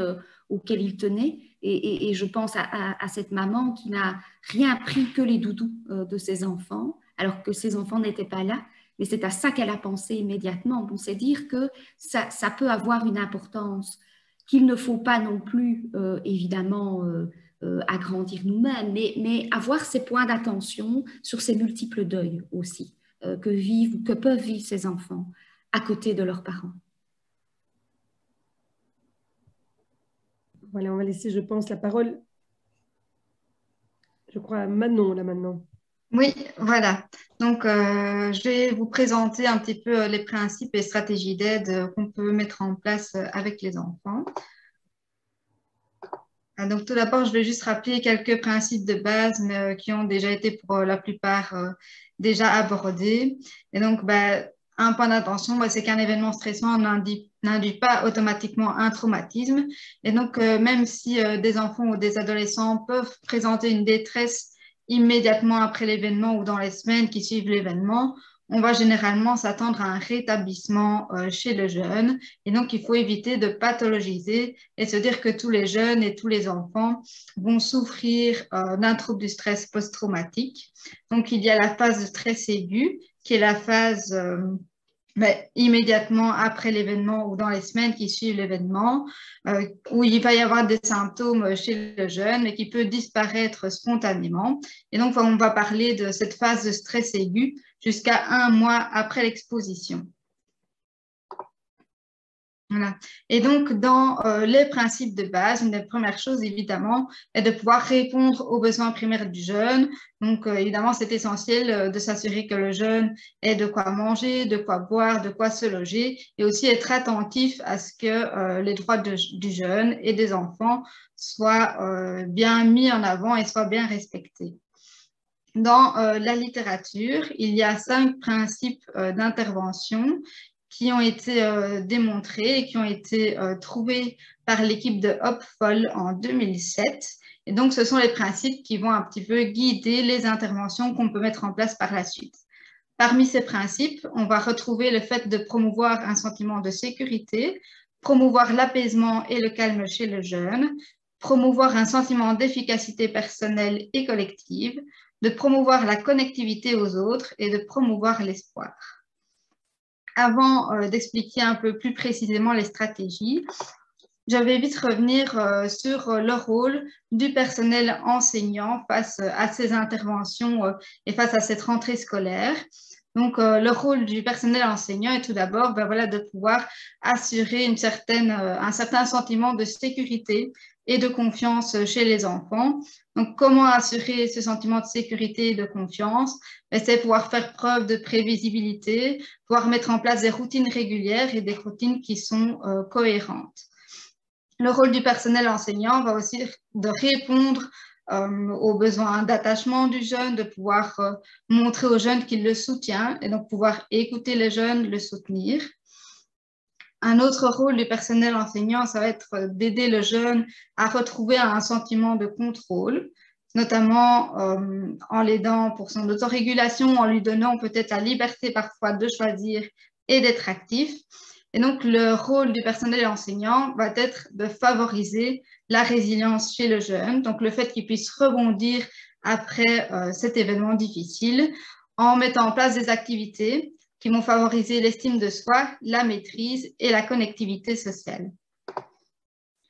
[SPEAKER 3] auxquels ils tenaient. Et je pense à cette maman qui n'a rien pris que les doudous de ses enfants, alors que ses enfants n'étaient pas là. Mais c'est à ça qu'elle a pensé immédiatement. Bon, c'est dire que ça peut avoir une importance qu'il ne faut pas non plus, évidemment, agrandir nous-mêmes, mais avoir ces points d'attention sur ces multiples deuils aussi que peuvent vivre ces enfants à côté de leurs parents.
[SPEAKER 2] Voilà, on va laisser, je pense, la parole, je crois, à Manon, là, maintenant.
[SPEAKER 5] Oui, voilà. Donc, je vais vous présenter un petit peu les principes et stratégies d'aide qu'on peut mettre en place avec les enfants. Donc, tout d'abord, je vais juste rappeler quelques principes de base mais, qui ont déjà été pour la plupart déjà abordés. Et donc, un point d'attention, c'est qu'un événement stressant n'induit pas automatiquement un traumatisme. Et donc, même si des enfants ou des adolescents peuvent présenter une détresse immédiatement après l'événement ou dans les semaines qui suivent l'événement, on va généralement s'attendre à un rétablissement chez le jeune. Et donc, il faut éviter de pathologiser et se dire que tous les jeunes et tous les enfants vont souffrir d'un trouble du stress post-traumatique. Donc, il y a la phase de stress aigu, qui est la phase immédiatement après l'événement ou dans les semaines qui suivent l'événement, où il va y avoir des symptômes chez le jeune, mais qui peut disparaître spontanément. Et donc, on va parler de cette phase de stress aigu jusqu'à 1 mois après l'exposition. Voilà. Et donc, dans les principes de base, une des premières choses, évidemment, est de pouvoir répondre aux besoins primaires du jeune. Donc, évidemment, c'est essentiel de s'assurer que le jeune ait de quoi manger, de quoi boire, de quoi se loger, et aussi être attentif à ce que les droits du jeune et des enfants soient bien mis en avant et soient bien respectés. Dans la littérature, il y a 5 principes d'intervention qui ont été démontrés et qui ont été trouvés par l'équipe de Hopfol en 2007. Et donc, ce sont les principes qui vont un petit peu guider les interventions qu'on peut mettre en place par la suite. Parmi ces principes, on va retrouver le fait de promouvoir un sentiment de sécurité, promouvoir l'apaisement et le calme chez le jeune, promouvoir un sentiment d'efficacité personnelle et collective, de promouvoir la connectivité aux autres et de promouvoir l'espoir. Avant d'expliquer un peu plus précisément les stratégies, je vais vite revenir sur le rôle du personnel enseignant face à ces interventions et face à cette rentrée scolaire. Donc, le rôle du personnel enseignant est tout d'abord de pouvoir assurer un certain sentiment de sécurité et de confiance chez les enfants. Donc, comment assurer ce sentiment de sécurité et de confiance? C'est pouvoir faire preuve de prévisibilité, pouvoir mettre en place des routines régulières et des routines qui sont cohérentes. Le rôle du personnel enseignant va aussi de répondre aux besoins d'attachement du jeune, de pouvoir montrer au jeune qu'il le soutient et donc pouvoir écouter le jeune, le soutenir. Un autre rôle du personnel enseignant, ça va être d'aider le jeune à retrouver un sentiment de contrôle, notamment en l'aidant pour son autorégulation, en lui donnant peut-être la liberté parfois de choisir et d'être actif. Et donc, le rôle du personnel enseignant va être de favoriser la résilience chez le jeune, donc le fait qu'il puisse rebondir après cet événement difficile en mettant en place des activités qui vont favoriser l'estime de soi, la maîtrise et la connectivité sociale.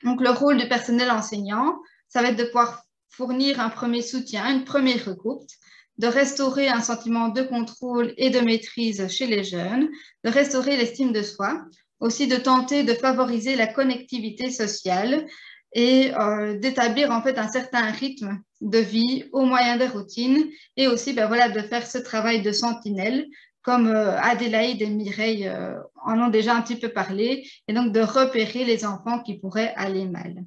[SPEAKER 5] Donc, le rôle du personnel enseignant, ça va être de pouvoir fournir un premier soutien, une première écoute, de restaurer un sentiment de contrôle et de maîtrise chez les jeunes, de restaurer l'estime de soi, aussi de tenter de favoriser la connectivité sociale et d'établir en fait un certain rythme de vie au moyen des routines et aussi de faire ce travail de sentinelle comme Adélaïde et Mireille en ont déjà un petit peu parlé, et donc de repérer les enfants qui pourraient aller mal.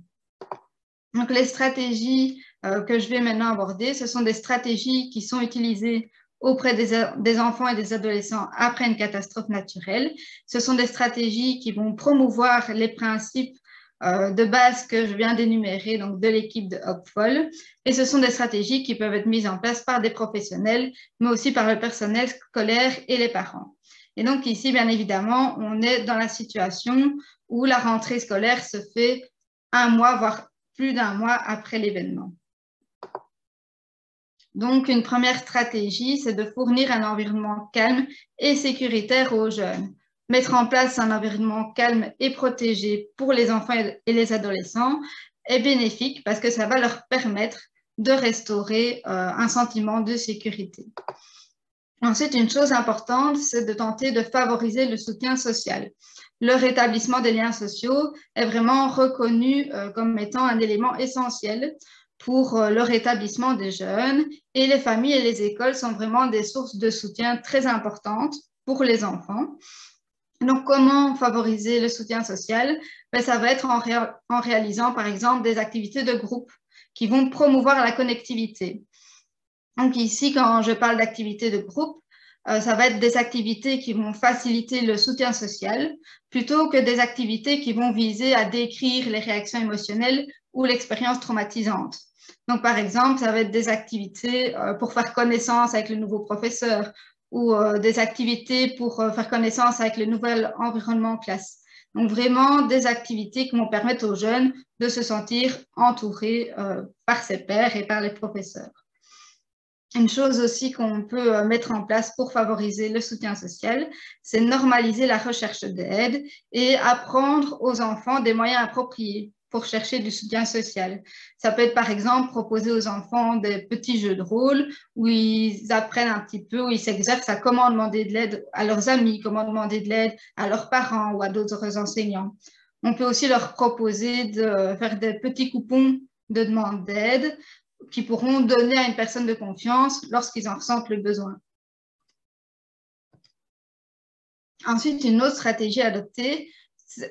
[SPEAKER 5] Donc les stratégies que je vais maintenant aborder, ce sont des stratégies qui sont utilisées auprès des enfants et des adolescents après une catastrophe naturelle. Ce sont des stratégies qui vont promouvoir les principes de base que je viens d'énumérer, donc de l'équipe de Hopfol. Et ce sont des stratégies qui peuvent être mises en place par des professionnels, mais aussi par le personnel scolaire et les parents. Et donc ici, bien évidemment, on est dans la situation où la rentrée scolaire se fait 1 mois, voire plus d'1 mois après l'événement. Donc, une première stratégie, c'est de fournir un environnement calme et sécuritaire aux jeunes. Mettre en place un environnement calme et protégé pour les enfants et les adolescents est bénéfique parce que ça va leur permettre de restaurer un sentiment de sécurité. Ensuite, une chose importante, c'est de tenter de favoriser le soutien social. Le rétablissement des liens sociaux est vraiment reconnu comme étant un élément essentiel pour le rétablissement des jeunes et les familles et les écoles sont vraiment des sources de soutien très importantes pour les enfants. Donc, comment favoriser le soutien social? Ça va être en réalisant, par exemple, des activités de groupe qui vont promouvoir la connectivité. Donc, ici, quand je parle d'activités de groupe, ça va être des activités qui vont faciliter le soutien social plutôt que des activités qui vont viser à décrire les réactions émotionnelles ou l'expérience traumatisante. Donc, par exemple, ça va être des activités pour faire connaissance avec le nouveau professeur ou des activités pour faire connaissance avec le nouvel environnement en classe. Donc, vraiment des activités qui vont permettre aux jeunes de se sentir entourés par ses pairs et par les professeurs. Une chose aussi qu'on peut mettre en place pour favoriser le soutien social, c'est normaliser la recherche d'aide et apprendre aux enfants des moyens appropriés pour chercher du soutien social. Ça peut être par exemple proposer aux enfants des petits jeux de rôle où ils apprennent un petit peu, où ils s'exercent à comment demander de l'aide à leurs amis, comment demander de l'aide à leurs parents ou à d'autres enseignants. On peut aussi leur proposer de faire des petits coupons de demande d'aide qui pourront donner à une personne de confiance lorsqu'ils en ressentent le besoin. Ensuite, une autre stratégie à adopter,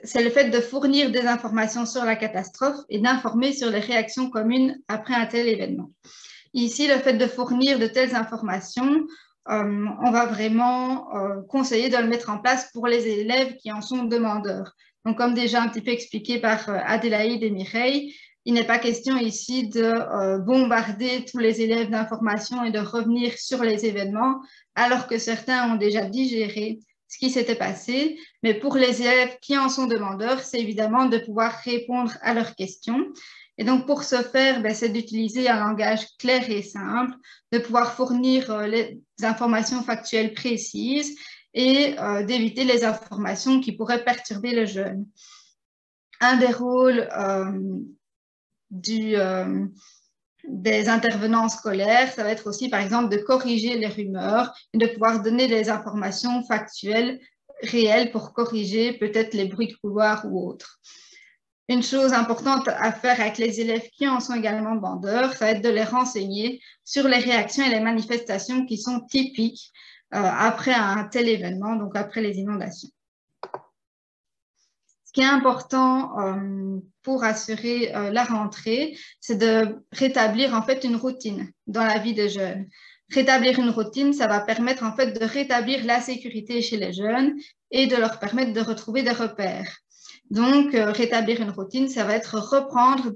[SPEAKER 5] c'est le fait de fournir des informations sur la catastrophe et d'informer sur les réactions communes après un tel événement. Ici, le fait de fournir de telles informations, on va vraiment conseiller de le mettre en place pour les élèves qui en sont demandeurs. Donc, comme déjà un petit peu expliqué par Adélaïde et Mireille, il n'est pas question ici de bombarder tous les élèves d'informations et de revenir sur les événements, alors que certains ont déjà digéré ce qui s'était passé. Mais pour les élèves qui en sont demandeurs, c'est évidemment de pouvoir répondre à leurs questions. Et donc, pour ce faire, c'est d'utiliser un langage clair et simple, de pouvoir fournir les informations factuelles précises et d'éviter les informations qui pourraient perturber le jeune. Un des rôles des intervenants scolaires, ça va être aussi, par exemple, de corriger les rumeurs et de pouvoir donner des informations factuelles réelles pour corriger peut-être les bruits de couloir ou autres. Une chose importante à faire avec les élèves qui en sont également demandeurs, ça va être de les renseigner sur les réactions et les manifestations qui sont typiques après un tel événement, donc après les inondations. Ce qui est important pour assurer la rentrée, c'est de rétablir en fait une routine dans la vie des jeunes. Rétablir une routine, ça va permettre en fait de rétablir la sécurité chez les jeunes et de leur permettre de retrouver des repères. Donc, rétablir une routine, ça va être reprendre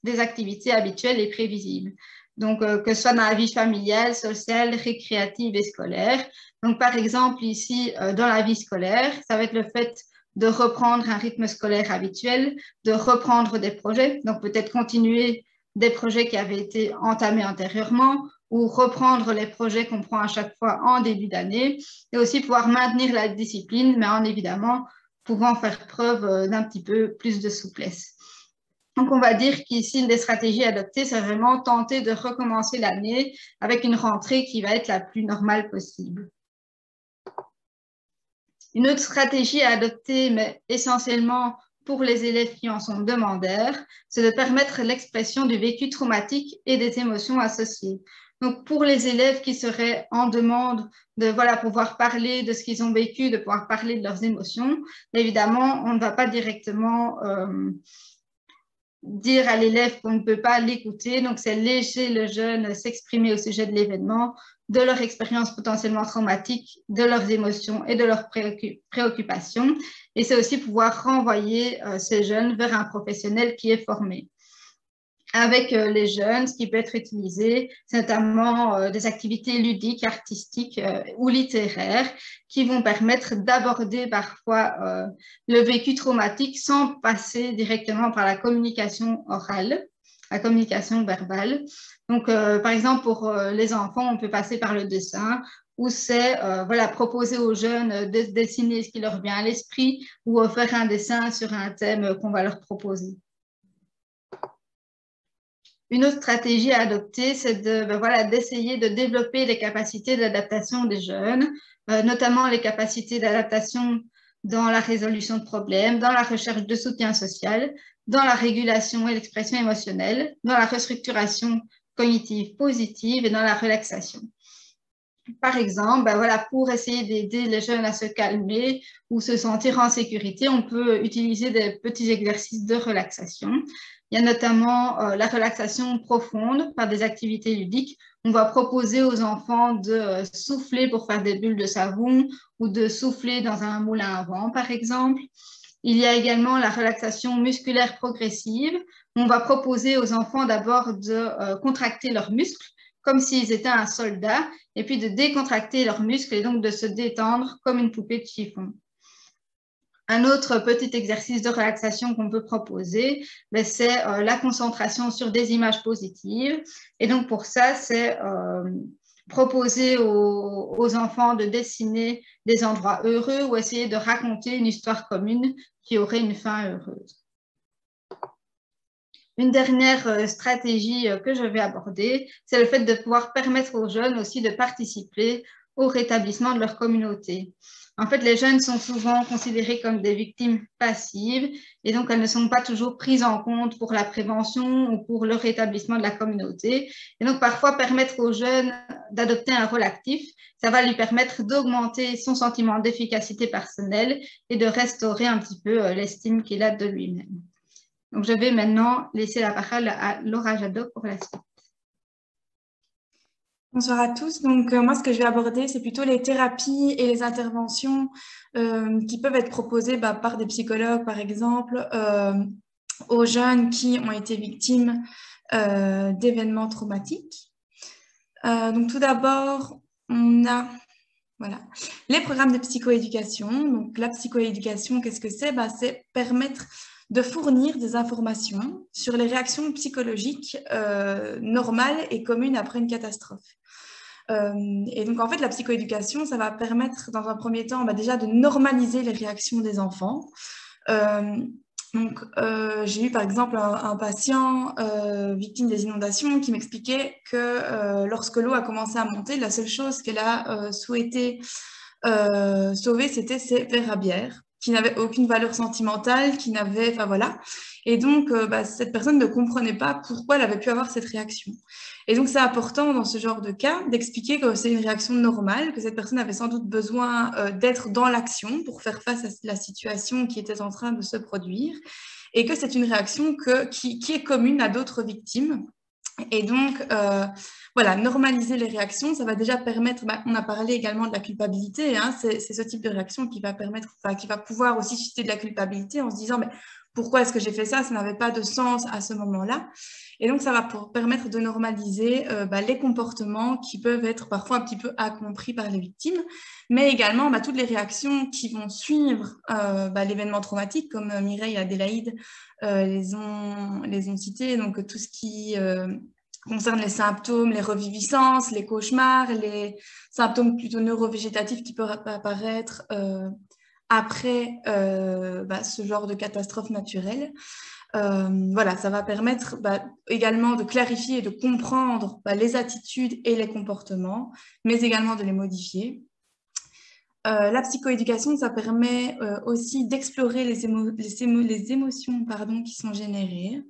[SPEAKER 5] des activités habituelles et prévisibles. Donc, que ce soit dans la vie familiale, sociale, récréative et scolaire. Donc, par exemple, ici, dans la vie scolaire, ça va être le fait de reprendre un rythme scolaire habituel, de reprendre des projets, donc peut-être continuer des projets qui avaient été entamés antérieurement ou reprendre les projets qu'on prend à chaque fois en début d'année et aussi pouvoir maintenir la discipline, mais en évidemment pouvant faire preuve d'un petit peu plus de souplesse. Donc, on va dire qu'ici, une des stratégies adoptées, c'est vraiment tenter de recommencer l'année avec une rentrée qui va être la plus normale possible. Une autre stratégie à adopter, mais essentiellement pour les élèves qui en sont demandeurs, c'est de permettre l'expression du vécu traumatique et des émotions associées. Donc, pour les élèves qui seraient en demande de pouvoir parler de ce qu'ils ont vécu, de pouvoir parler de leurs émotions, évidemment, on ne va pas directement dire à l'élève qu'on ne peut pas l'écouter. Donc, c'est laisser le jeune s'exprimer au sujet de l'événement, de leur expérience potentiellement traumatique, de leurs émotions et de leurs préoccupations. Et c'est aussi pouvoir renvoyer ces jeunes vers un professionnel qui est formé. Avec les jeunes, ce qui peut être utilisé, c'est notamment des activités ludiques, artistiques ou littéraires qui vont permettre d'aborder parfois le vécu traumatique sans passer directement par la communication orale, la communication verbale. Donc, par exemple, pour les enfants, on peut passer par le dessin, où c'est proposer aux jeunes de dessiner ce qui leur vient à l'esprit ou faire un dessin sur un thème qu'on va leur proposer. Une autre stratégie à adopter, c'est d'essayer de développer les capacités d'adaptation des jeunes, notamment les capacités d'adaptation dans la résolution de problèmes, dans la recherche de soutien social, dans la régulation et l'expression émotionnelle, dans la restructuration cognitive positive et dans la relaxation. Par exemple, pour essayer d'aider les jeunes à se calmer ou se sentir en sécurité, on peut utiliser des petits exercices de relaxation. Il y a notamment la relaxation profonde par des activités ludiques. On va proposer aux enfants de souffler pour faire des bulles de savon ou de souffler dans un moulin à vent, par exemple. Il y a également la relaxation musculaire progressive. On va proposer aux enfants d'abord de contracter leurs muscles, comme s'ils étaient un soldat, et puis de décontracter leurs muscles et donc de se détendre comme une poupée de chiffon. Un autre petit exercice de relaxation qu'on peut proposer, c'est la concentration sur des images positives. Et donc pour ça, c'est proposer aux enfants de dessiner des endroits heureux ou essayer de raconter une histoire commune qui aurait une fin heureuse. Une dernière stratégie que je vais aborder, c'est le fait de pouvoir permettre aux jeunes aussi de participer au rétablissement de leur communauté. En fait, les jeunes sont souvent considérés comme des victimes passives et donc elles ne sont pas toujours prises en compte pour la prévention ou pour le rétablissement de la communauté. Et donc, parfois, permettre aux jeunes d'adopter un rôle actif, ça va lui permettre d'augmenter son sentiment d'efficacité personnelle et de restaurer un petit peu l'estime qu'il a de lui-même. Donc, je vais maintenant laisser la parole à Laura Jadot pour la suite.
[SPEAKER 6] Bonsoir à tous. Donc, moi, ce que je vais aborder, c'est plutôt les thérapies et les interventions qui peuvent être proposées par des psychologues, par exemple, aux jeunes qui ont été victimes d'événements traumatiques. Donc, tout d'abord, on a les programmes de psychoéducation. Donc, la psychoéducation, qu'est-ce que c'est? C'est permettre de fournir des informations sur les réactions psychologiques normales et communes après une catastrophe. Et donc, en fait, la psychoéducation, ça va permettre, dans un premier temps, déjà de normaliser les réactions des enfants. J'ai eu, par exemple, un patient victime des inondations qui m'expliquait que lorsque l'eau a commencé à monter, la seule chose qu'elle a souhaité sauver, c'était ses verres à bière, qui n'avaient aucune valeur sentimentale, qui n'avaient... Enfin, voilà. Et donc, cette personne ne comprenait pas pourquoi elle avait pu avoir cette réaction. Et donc, c'est important dans ce genre de cas d'expliquer que c'est une réaction normale, que cette personne avait sans doute besoin d'être dans l'action pour faire face à la situation qui était en train de se produire et que c'est une réaction qui est commune à d'autres victimes. Et donc, normaliser les réactions, ça va déjà permettre, on a parlé également de la culpabilité, hein, c'est ce type de réaction qui va pouvoir aussi susciter de la culpabilité en se disant, mais pourquoi est-ce que j'ai fait ça? Ça n'avait pas de sens à ce moment-là. Et donc, ça va permettre de normaliser les comportements qui peuvent être parfois un petit peu incompris par les victimes, mais également toutes les réactions qui vont suivre l'événement traumatique, comme Mireille et Adélaïde les ont cités, donc tout ce qui concerne les symptômes, les reviviscences, les cauchemars, les symptômes plutôt neurovégétatifs qui peuvent apparaître après ce genre de catastrophe naturelle. Ça va permettre également de clarifier et de comprendre les attitudes et les comportements, mais également de les modifier. La psychoéducation, ça permet aussi d'explorer les émotions qui sont générées,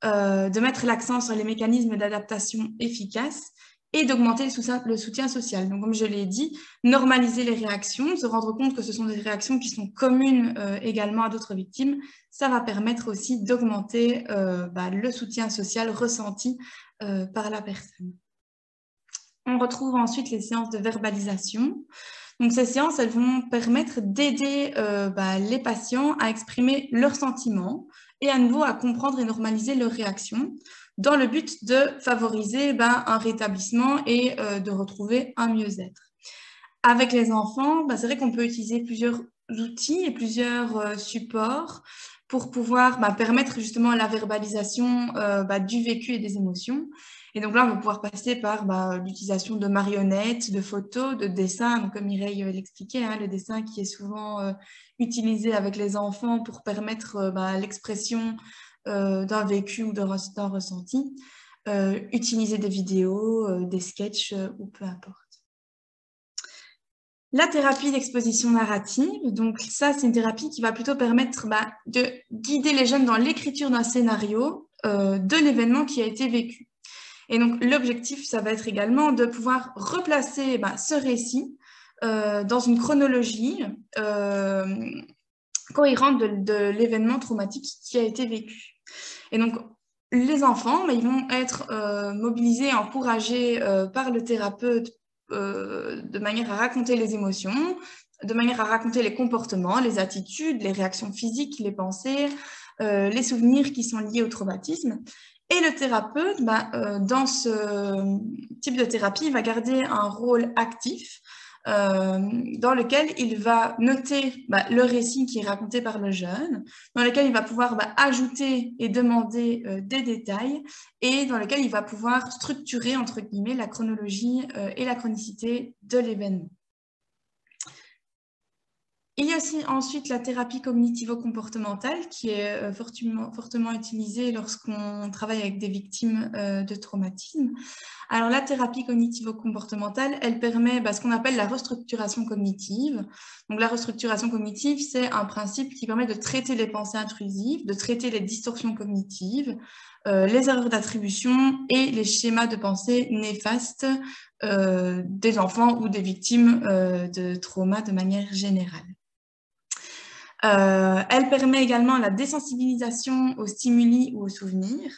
[SPEAKER 6] de mettre l'accent sur les mécanismes d'adaptation efficaces et d'augmenter le soutien social. Donc, comme je l'ai dit, normaliser les réactions, se rendre compte que ce sont des réactions qui sont communes également à d'autres victimes, ça va permettre aussi d'augmenter le soutien social ressenti par la personne. On retrouve ensuite les séances de verbalisation. Donc, ces séances, elles vont permettre d'aider les patients à exprimer leurs sentiments et à nouveau à comprendre et normaliser leurs réactions dans le but de favoriser un rétablissement et de retrouver un mieux-être. Avec les enfants, c'est vrai qu'on peut utiliser plusieurs outils et plusieurs supports pour pouvoir permettre justement la verbalisation du vécu et des émotions. Et donc là, on va pouvoir passer par l'utilisation de marionnettes, de photos, de dessins. Donc, comme Mireille l'expliquait, le dessin qui est souvent utilisé avec les enfants pour permettre l'expression d'un vécu ou d'un ressenti. Utiliser des vidéos, des sketchs ou peu importe. La thérapie d'exposition narrative, donc ça, c'est une thérapie qui va plutôt permettre de guider les jeunes dans l'écriture d'un scénario de l'événement qui a été vécu. Et donc, l'objectif, ça va être également de pouvoir replacer ce récit dans une chronologie cohérente de l'événement traumatique qui a été vécu. Et donc, les enfants, ils vont être mobilisés, encouragés par le thérapeute de manière à raconter les émotions, de manière à raconter les comportements, les attitudes, les réactions physiques, les pensées, les souvenirs qui sont liés au traumatisme. Et le thérapeute, dans ce type de thérapie, il va garder un rôle actif dans lequel il va noter le récit qui est raconté par le jeune, dans lequel il va pouvoir ajouter et demander des détails, et dans lequel il va pouvoir structurer, entre guillemets, la chronologie et la chronicité de l'événement. Il y a aussi ensuite la thérapie cognitivo-comportementale qui est fortement utilisée lorsqu'on travaille avec des victimes de traumatisme. Alors la thérapie cognitivo-comportementale, elle permet ce qu'on appelle la restructuration cognitive. Donc la restructuration cognitive, c'est un principe qui permet de traiter les pensées intrusives, de traiter les distorsions cognitives, les erreurs d'attribution et les schémas de pensée néfastes des enfants ou des victimes de trauma de manière générale. Elle permet également la désensibilisation aux stimuli ou aux souvenirs.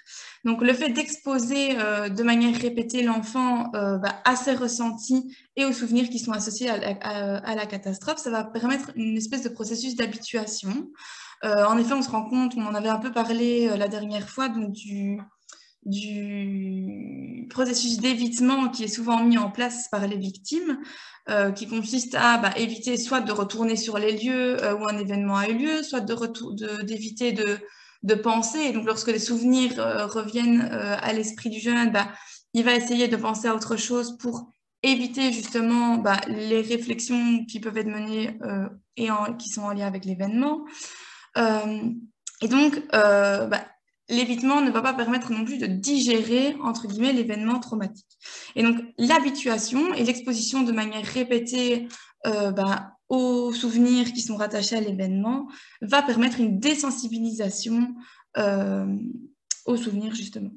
[SPEAKER 6] Donc, le fait d'exposer de manière répétée l'enfant à ses ressentis et aux souvenirs qui sont associés à la catastrophe, ça va permettre une espèce de processus d'habituation. En effet, on se rend compte, on en avait un peu parlé la dernière fois, donc du processus d'évitement qui est souvent mis en place par les victimes, qui consiste à éviter soit de retourner sur les lieux où un événement a eu lieu, soit d'éviter de penser. Et donc, lorsque les souvenirs reviennent à l'esprit du jeune, il va essayer de penser à autre chose pour éviter justement les réflexions qui peuvent être menées et qui sont en lien avec l'événement. Et donc, l'évitement ne va pas permettre non plus de digérer, entre guillemets, l'événement traumatique. Et donc, l'habituation et l'exposition de manière répétée aux souvenirs qui sont rattachés à l'événement va permettre une désensibilisation aux souvenirs, justement.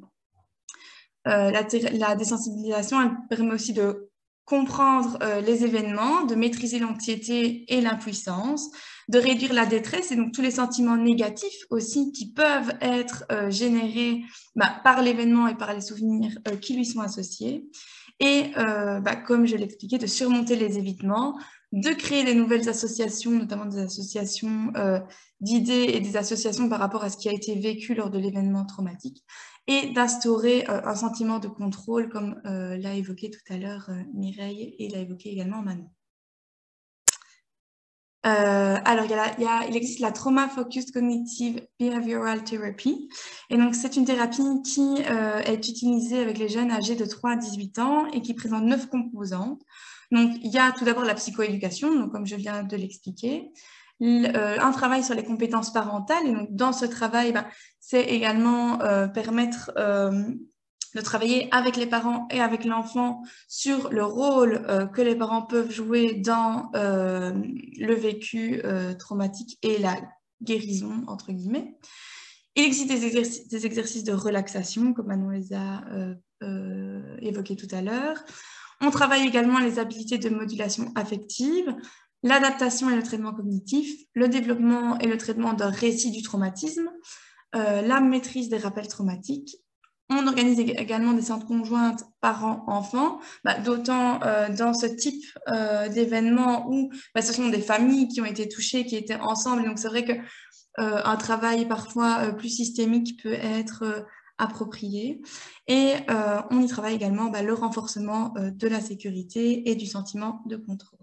[SPEAKER 6] La désensibilisation, elle permet aussi de comprendre les événements, de maîtriser l'anxiété et l'impuissance, de réduire la détresse et donc tous les sentiments négatifs aussi qui peuvent être générés par l'événement et par les souvenirs qui lui sont associés. Et comme je l'expliquais, de surmonter les évitements, de créer des nouvelles associations, notamment des associations d'idées et des associations par rapport à ce qui a été vécu lors de l'événement traumatique, et d'instaurer un sentiment de contrôle, comme l'a évoqué tout à l'heure Mireille et l'a évoqué également Manon. Alors, il existe la Trauma Focused Cognitive Behavioral Therapy. Et donc, c'est une thérapie qui est utilisée avec les jeunes âgés de 3 à 18 ans et qui présente 9 composantes. Donc, il y a tout d'abord la psychoéducation, donc, comme je viens de l'expliquer. Un travail sur les compétences parentales. Et donc, dans ce travail, c'est également permettre de travailler avec les parents et avec l'enfant sur le rôle que les parents peuvent jouer dans le vécu traumatique et la guérison, entre guillemets. Il existe des exercices de relaxation, comme Manon les a évoqués tout à l'heure. On travaille également les habiletés de modulation affective, l'adaptation et le traitement cognitif, le développement et le traitement d'un récit du traumatisme, la maîtrise des rappels traumatiques. On organise également des centres conjointes parents-enfants, d'autant dans ce type d'événements où ce sont des familles qui ont été touchées, qui étaient ensemble. Donc, c'est vrai qu'un travail parfois plus systémique peut être approprié. Et on y travaille également le renforcement de la sécurité et du sentiment de contrôle.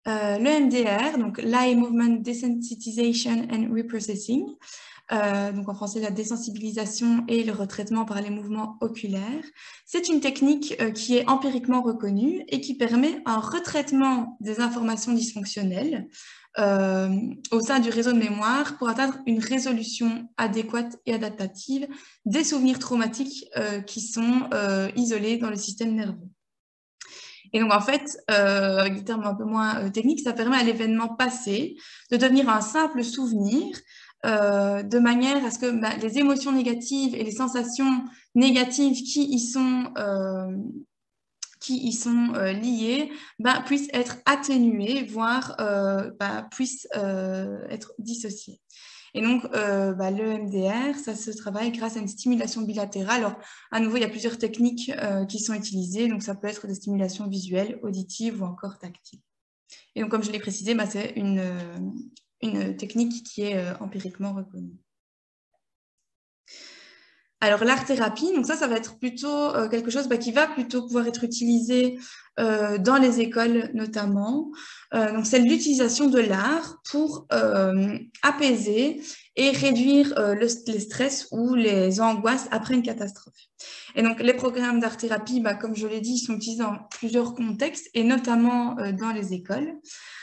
[SPEAKER 6] Le MDR, donc l'Eye Movement Desensitization and Reprocessing, donc en français la désensibilisation et le retraitement par les mouvements oculaires. C'est une technique qui est empiriquement reconnue et qui permet un retraitement des informations dysfonctionnelles au sein du réseau de mémoire pour atteindre une résolution adéquate et adaptative des souvenirs traumatiques qui sont isolés dans le système nerveux. Et donc, en fait, avec des termes un peu moins techniques, ça permet à l'événement passé de devenir un simple souvenir de manière à ce que les émotions négatives et les sensations négatives qui y sont liées puissent être atténuées, voire puissent être dissociées. Et donc, le MDR, ça se travaille grâce à une stimulation bilatérale. Alors, à nouveau, il y a plusieurs techniques qui sont utilisées. Donc, ça peut être des stimulations visuelles, auditives ou encore tactiles. Et donc, comme je l'ai précisé, c'est une technique qui est empiriquement reconnue. Alors, l'art-thérapie, donc ça va être plutôt quelque chose qui va plutôt pouvoir être utilisé dans les écoles notamment. Donc, c'est l'utilisation de l'art pour apaiser et réduire les stress ou les angoisses après une catastrophe. Et donc, les programmes d'art-thérapie, comme je l'ai dit, sont utilisés dans plusieurs contextes et notamment dans les écoles.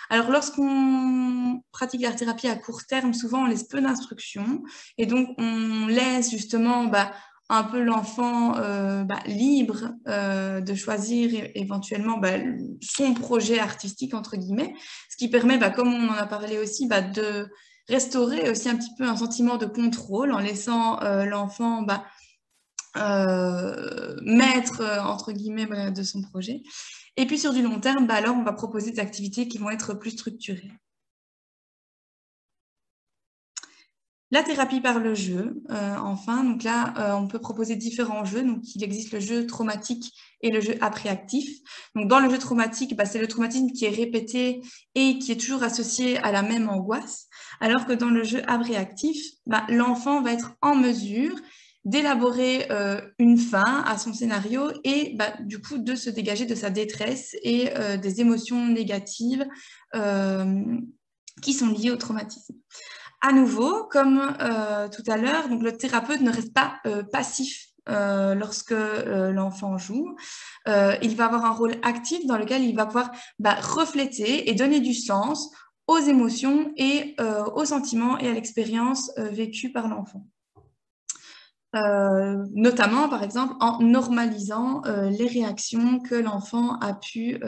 [SPEAKER 6] Alors, lorsqu'on pratique l'art-thérapie à court terme, souvent, on laisse peu d'instructions et donc, on laisse justement un peu l'enfant libre de choisir éventuellement son projet artistique, entre guillemets, ce qui permet, comme on en a parlé aussi, de restaurer aussi un petit peu un sentiment de contrôle en laissant l'enfant maître, entre guillemets, de son projet. Et puis, sur du long terme, alors, on va proposer des activités qui vont être plus structurées. La thérapie par le jeu, enfin, donc là, on peut proposer différents jeux. Donc, il existe le jeu traumatique et le jeu appréactif. Donc, dans le jeu traumatique, c'est le traumatisme qui est répété et qui est toujours associé à la même angoisse, alors que dans le jeu appréactif, l'enfant va être en mesure d'élaborer une fin à son scénario et du coup de se dégager de sa détresse et des émotions négatives qui sont liées au traumatisme. À nouveau, comme tout à l'heure, donc le thérapeute ne reste pas passif lorsque l'enfant joue. Il va avoir un rôle actif dans lequel il va pouvoir refléter et donner du sens aux émotions et aux sentiments et à l'expérience vécue par l'enfant. Notamment, par exemple, en normalisant les réactions que l'enfant a pu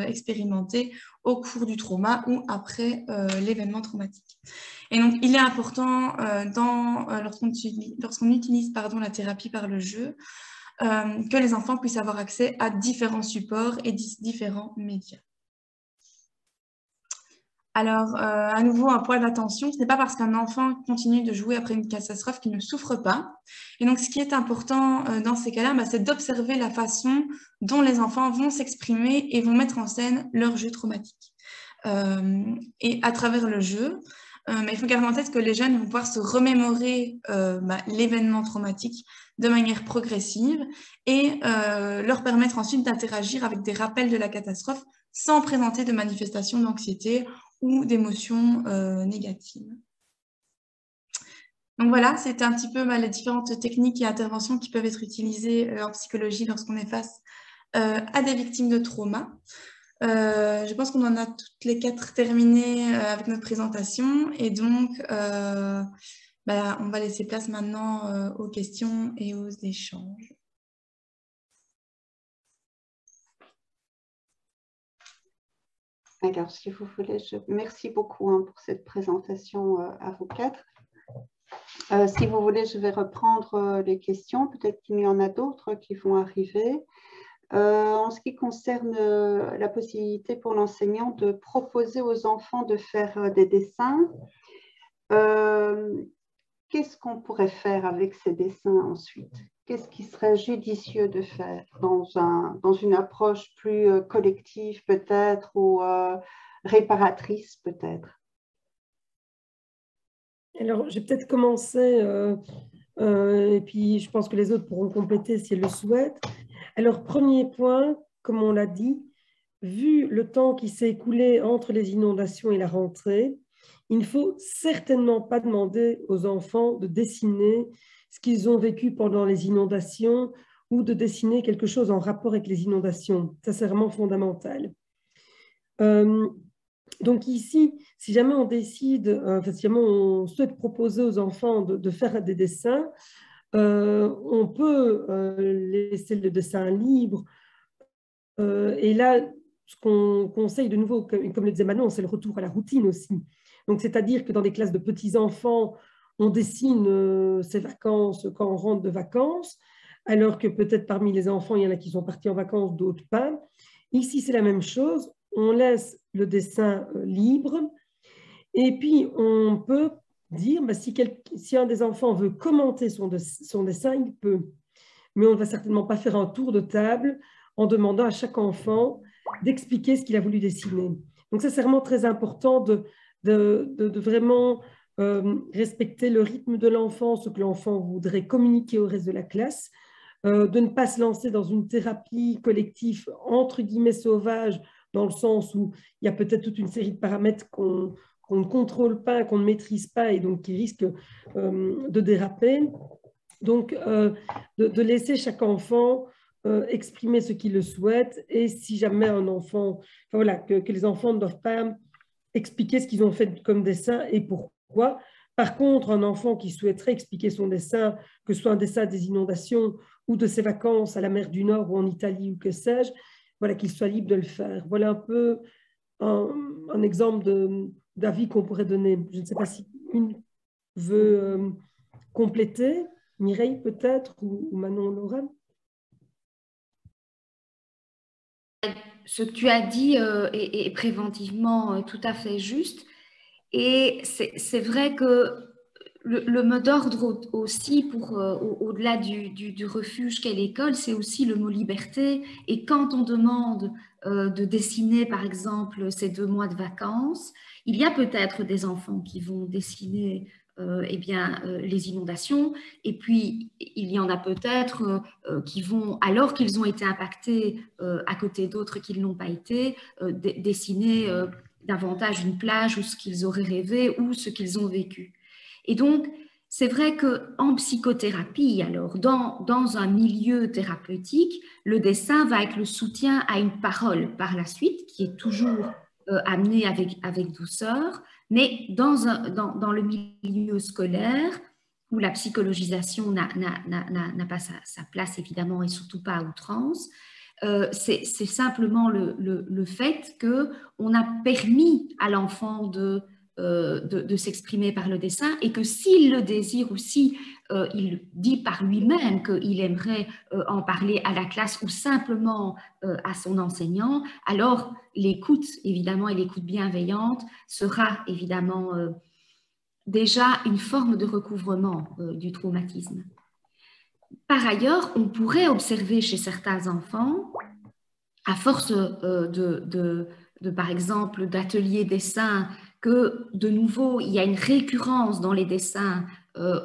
[SPEAKER 6] expérimenter au cours du trauma ou après l'événement traumatique. Et donc, il est important, lorsqu'on utilise la thérapie par le jeu, que les enfants puissent avoir accès à différents supports et différents médias. Alors, à nouveau, un point d'attention, ce n'est pas parce qu'un enfant continue de jouer après une catastrophe qu'il ne souffre pas. Et donc, ce qui est important dans ces cas-là, c'est d'observer la façon dont les enfants vont s'exprimer et vont mettre en scène leur jeu traumatique. Et à travers le jeu, mais il faut garder en tête que les jeunes vont pouvoir se remémorer l'événement traumatique de manière progressive et leur permettre ensuite d'interagir avec des rappels de la catastrophe sans présenter de manifestations d'anxiété ou d'émotions négatives. Donc voilà, c'était un petit peu les différentes techniques et interventions qui peuvent être utilisées en psychologie lorsqu'on est face à des victimes de trauma. Je pense qu'on en a toutes les 4 terminées avec notre présentation et donc on va laisser place maintenant aux questions et aux échanges.
[SPEAKER 1] Alors, si vous voulez, merci beaucoup pour cette présentation à vous 4. Si vous voulez, je vais reprendre les questions. Peut-être qu'il y en a d'autres qui vont arriver. En ce qui concerne la possibilité pour l'enseignant de proposer aux enfants de faire des dessins, qu'est-ce qu'on pourrait faire avec ces dessins ensuite? Qu'est-ce qui serait judicieux de faire dans une approche plus collective peut-être ou réparatrice peut-être?
[SPEAKER 2] Alors, j'ai peut-être commencé et puis je pense que les autres pourront compléter si elles le souhaitent. Alors, premier point, comme on l'a dit, vu le temps qui s'est écoulé entre les inondations et la rentrée, il ne faut certainement pas demander aux enfants de dessiner ce qu'ils ont vécu pendant les inondations ou de dessiner quelque chose en rapport avec les inondations. Ça, c'est vraiment fondamental. Donc ici, si jamais on décide, si jamais on souhaite proposer aux enfants de faire des dessins, on peut laisser le dessin libre. Et là, ce qu'on conseille de nouveau, comme le disait Manon, c'est le retour à la routine aussi. Donc, c'est-à-dire que dans des classes de petits-enfants, on dessine ses vacances quand on rentre de vacances, alors que peut-être parmi les enfants, il y en a qui sont partis en vacances, d'autres pas. Ici, c'est la même chose. On laisse le dessin libre. Et puis, on peut dire, si un des enfants veut commenter son dessin, il peut. Mais on ne va certainement pas faire un tour de table en demandant à chaque enfant d'expliquer ce qu'il a voulu dessiner. Donc ça, c'est vraiment très important de vraiment respecter le rythme de l'enfant, ce que l'enfant voudrait communiquer au reste de la classe, de ne pas se lancer dans une thérapie collective entre guillemets sauvage, dans le sens où il y a peut-être toute une série de paramètres qu'on ne contrôle pas, qu'on ne maîtrise pas et donc qui risquent de déraper. Donc, de laisser chaque enfant exprimer ce qu'il le souhaite, et si jamais un enfant, enfin, voilà, que les enfants ne doivent pas expliquer ce qu'ils ont fait comme dessin et pourquoi. Par contre, un enfant qui souhaiterait expliquer son dessin, que ce soit un dessin des inondations ou de ses vacances à la mer du Nord ou en Italie ou que sais-je, voilà, qu'il soit libre de le faire. Voilà un peu un exemple d'avis qu'on pourrait donner. Je ne sais pas si une veut compléter. Mireille peut-être, ou Manon Laura.
[SPEAKER 3] Ce que tu as dit est préventivement tout à fait juste. Et c'est vrai que le mot d'ordre aussi, pour au-delà du refuge qu'est l'école, c'est aussi le mot liberté. Et quand on demande de dessiner, par exemple, ces 2 mois de vacances, il y a peut-être des enfants qui vont dessiner les inondations, et puis il y en a peut-être qui vont, alors qu'ils ont été impactés à côté d'autres qui ne l'ont pas été, dessiner davantage une plage ou ce qu'ils auraient rêvé ou ce qu'ils ont vécu. Et donc, c'est vrai qu'en psychothérapie, alors dans un milieu thérapeutique, le dessin va être le soutien à une parole par la suite, qui est toujours amenée avec douceur, mais dans le milieu scolaire, où la psychologisation n'a pas sa place évidemment et surtout pas à outrance, c'est simplement le fait qu'on a permis à l'enfant de s'exprimer par le dessin, et que s'il le désire ou si il dit par lui-même qu'il aimerait en parler à la classe ou simplement à son enseignant, alors l'écoute évidemment et l'écoute bienveillante sera évidemment déjà une forme de recouvrement du traumatisme. Par ailleurs, on pourrait observer chez certains enfants, à force par exemple, d'ateliers dessins, que de nouveau, il y a une récurrence dans les dessins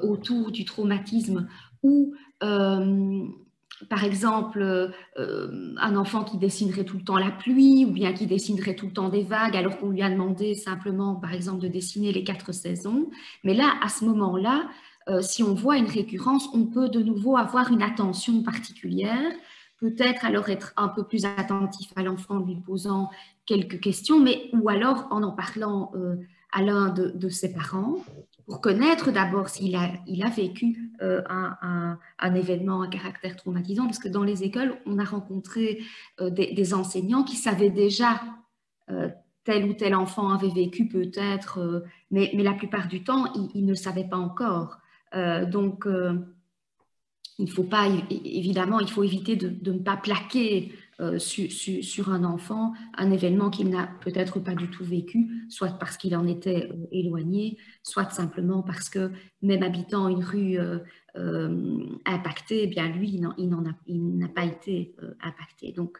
[SPEAKER 3] autour du traumatisme, ou par exemple, un enfant qui dessinerait tout le temps la pluie, ou bien qui dessinerait tout le temps des vagues, alors qu'on lui a demandé simplement, par exemple, de dessiner les 4 saisons. Mais là, à ce moment-là, si on voit une récurrence, on peut de nouveau avoir une attention particulière, peut-être alors être un peu plus attentif à l'enfant, lui posant quelques questions, mais, ou alors en parlant à l'un de ses parents, pour connaître d'abord s'il a vécu un événement à caractère traumatisant, parce que dans les écoles, on a rencontré des enseignants qui savaient déjà tel ou tel enfant avait vécu peut-être, mais la plupart du temps, ils ne le savaient pas encore. Donc, il faut pas, évidemment, il faut éviter de ne pas plaquer sur un enfant un événement qu'il n'a peut-être pas du tout vécu, soit parce qu'il en était éloigné, soit simplement parce que même habitant une rue impactée, eh bien lui, il n'a pas été impacté. Donc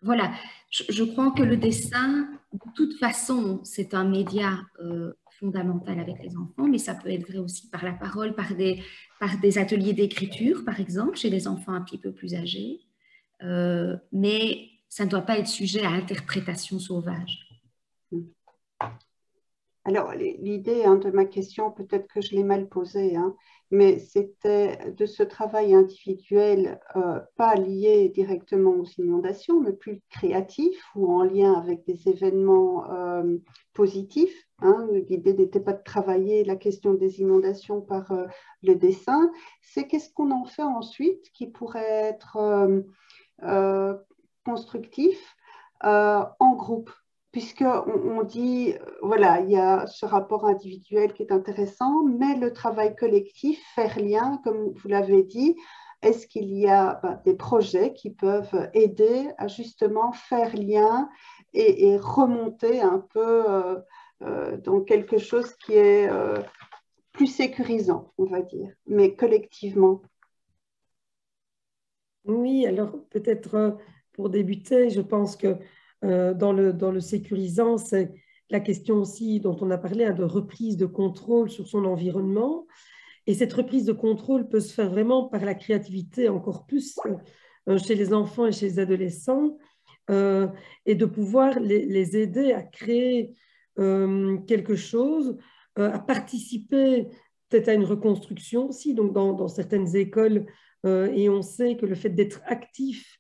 [SPEAKER 3] voilà, je crois que le dessin, de toute façon, c'est un média fondamental avec les enfants, mais ça peut être vrai aussi par la parole, par des ateliers d'écriture, par exemple, chez les enfants un petit peu plus âgés. Mais ça ne doit pas être sujet à interprétation sauvage.
[SPEAKER 1] Alors, l'idée de ma question, peut-être que je l'ai mal posée, mais c'était de ce travail individuel, pas lié directement aux inondations, mais plus créatif ou en lien avec des événements positifs. L'idée n'était pas de travailler la question des inondations par le dessin, c'est qu'est-ce qu'on en fait ensuite qui pourrait être constructif en groupe. Puisqu'on dit, voilà, il y a ce rapport individuel qui est intéressant, mais le travail collectif, faire lien, comme vous l'avez dit, est-ce qu'il y a des projets qui peuvent aider à justement faire lien et remonter un peu dans quelque chose qui est plus sécurisant, on va dire, mais collectivement.
[SPEAKER 2] Oui, alors peut-être pour débuter, je pense que dans le sécurisant, c'est la question aussi dont on a parlé, de reprise de contrôle sur son environnement. Et cette reprise de contrôle peut se faire vraiment par la créativité, encore plus chez les enfants et chez les adolescents, et de pouvoir les aider à créer quelque chose, à participer peut-être à une reconstruction aussi. Donc dans certaines écoles, et on sait que le fait d'être actif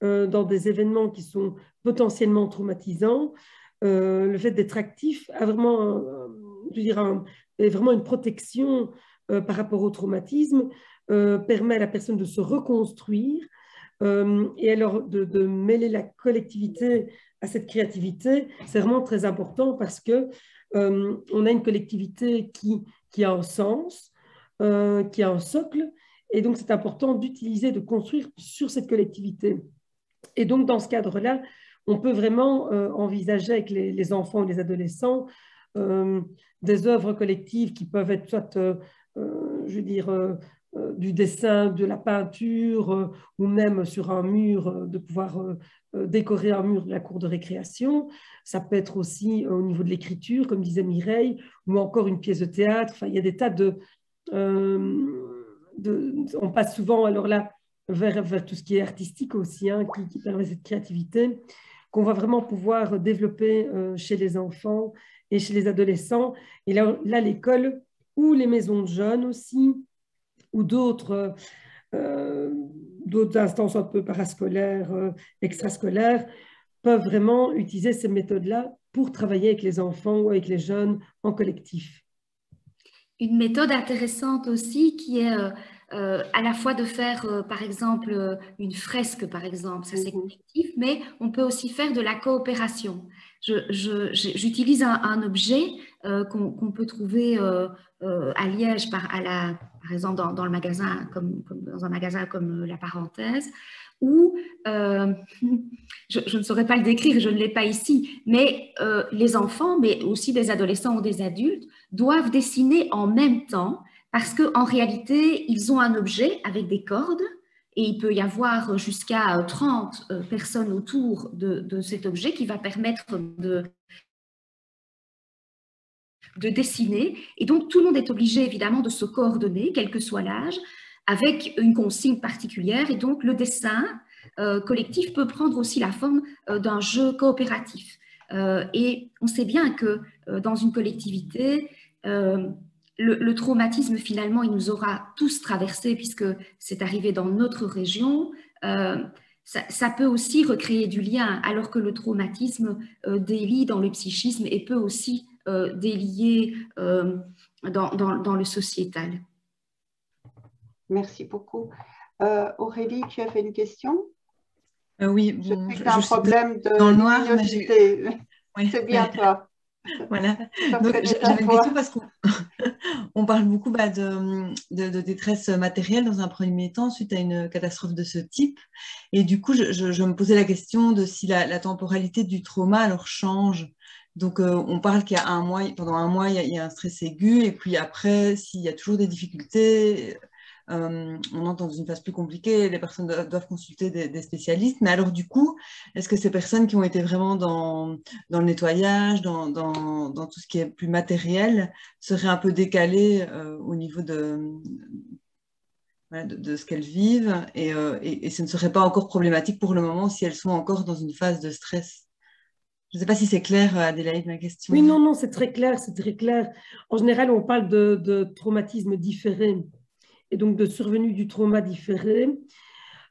[SPEAKER 2] dans des événements qui sont potentiellement traumatisants, le fait d'être actif a vraiment, vraiment une protection par rapport au traumatisme, permet à la personne de se reconstruire, et alors de mêler la collectivité à cette créativité, c'est vraiment très important parce que on a une collectivité qui a un sens, qui a un socle, et donc c'est important d'utiliser, de construire sur cette collectivité. Et donc dans ce cadre-là, on peut vraiment envisager avec les enfants ou les adolescents des œuvres collectives qui peuvent être soit, je veux dire, du dessin, de la peinture, ou même sur un mur, de pouvoir décorer un mur de la cour de récréation. Ça peut être aussi au niveau de l'écriture, comme disait Mireille, ou encore une pièce de théâtre. Enfin, il y a des tas on passe souvent alors là vers tout ce qui est artistique aussi, hein, qui permet cette créativité, qu'on va vraiment pouvoir développer chez les enfants et chez les adolescents. Et là l'école ou les maisons de jeunes aussi, ou d'autres instances un peu parascolaires, extrascolaires, peuvent vraiment utiliser ces méthodes-là pour travailler avec les enfants ou avec les jeunes en collectif.
[SPEAKER 3] Une méthode intéressante aussi qui est à la fois de faire, par exemple, une fresque, par exemple, ça c'est collectif, mais on peut aussi faire de la coopération. J'utilise un objet qu'on peut trouver à Liège, par exemple dans le magasin, dans un magasin comme La Parenthèse, où je ne saurais pas le décrire, je ne l'ai pas ici, mais les enfants, mais aussi des adolescents ou des adultes, doivent dessiner en même temps parce qu'en réalité, ils ont un objet avec des cordes et il peut y avoir jusqu'à 30 personnes autour de cet objet qui va permettre de dessiner. Et donc, tout le monde est obligé, évidemment, de se coordonner, quel que soit l'âge, avec une consigne particulière. Et donc, le dessin collectif peut prendre aussi la forme d'un jeu coopératif. Et on sait bien que dans une collectivité, le traumatisme, finalement, il nous aura tous traversés puisque c'est arrivé dans notre région. Ça peut aussi recréer du lien, alors que le traumatisme délie dans le psychisme et peut aussi délier dans le sociétal.
[SPEAKER 1] Merci beaucoup. Aurélie, tu avais une question?
[SPEAKER 4] Oui, bon,
[SPEAKER 1] je sais que tu as un problème de
[SPEAKER 4] dans le noir,
[SPEAKER 1] luminosité.
[SPEAKER 4] Oui,
[SPEAKER 1] c'est bien toi.
[SPEAKER 4] Voilà. Donc, j'avais une question parce qu'on parle beaucoup de détresse matérielle dans un premier temps suite à une catastrophe de ce type. Et du coup, je me posais la question de si la temporalité du trauma alors change. Donc, on parle qu'il y a pendant un mois, il y a un stress aigu. Et puis après, s'il y a toujours des difficultés, on entre dans une phase plus compliquée, les personnes doivent consulter des spécialistes. Mais alors du coup, est-ce que ces personnes qui ont été vraiment dans le nettoyage, dans tout ce qui est plus matériel, seraient un peu décalées au niveau de ce qu'elles vivent et ce ne serait pas encore problématique pour le moment si elles sont encore dans une phase de stress? Je ne sais pas si c'est clair, Adélaïde, ma question.
[SPEAKER 2] Oui, non, c'est très clair, c'est très clair. En général, on parle de traumatisme différé et donc de survenue du trauma différé.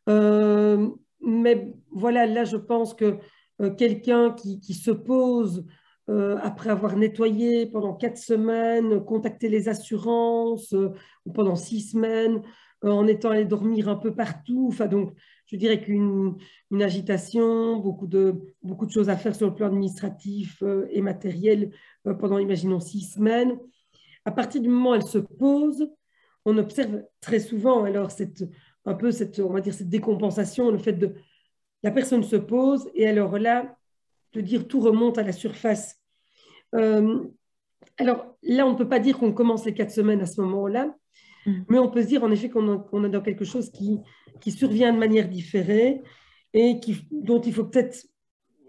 [SPEAKER 2] Mais voilà, là, je pense que quelqu'un qui se pose après avoir nettoyé pendant 4 semaines, contacté les assurances ou pendant 6 semaines, en étant allé dormir un peu partout, enfin donc, je dirais qu'une agitation, beaucoup de choses à faire sur le plan administratif et matériel pendant, imaginons, 6 semaines. À partir du moment où elle se pose, on observe très souvent alors on va dire cette décompensation, le fait de la personne se pose et alors là, de dire tout remonte à la surface. Alors là, on ne peut pas dire qu'on commence les 4 semaines à ce moment-là, mais on peut se dire en effet qu'on est dans quelque chose qui survient de manière différée et dont il faut peut-être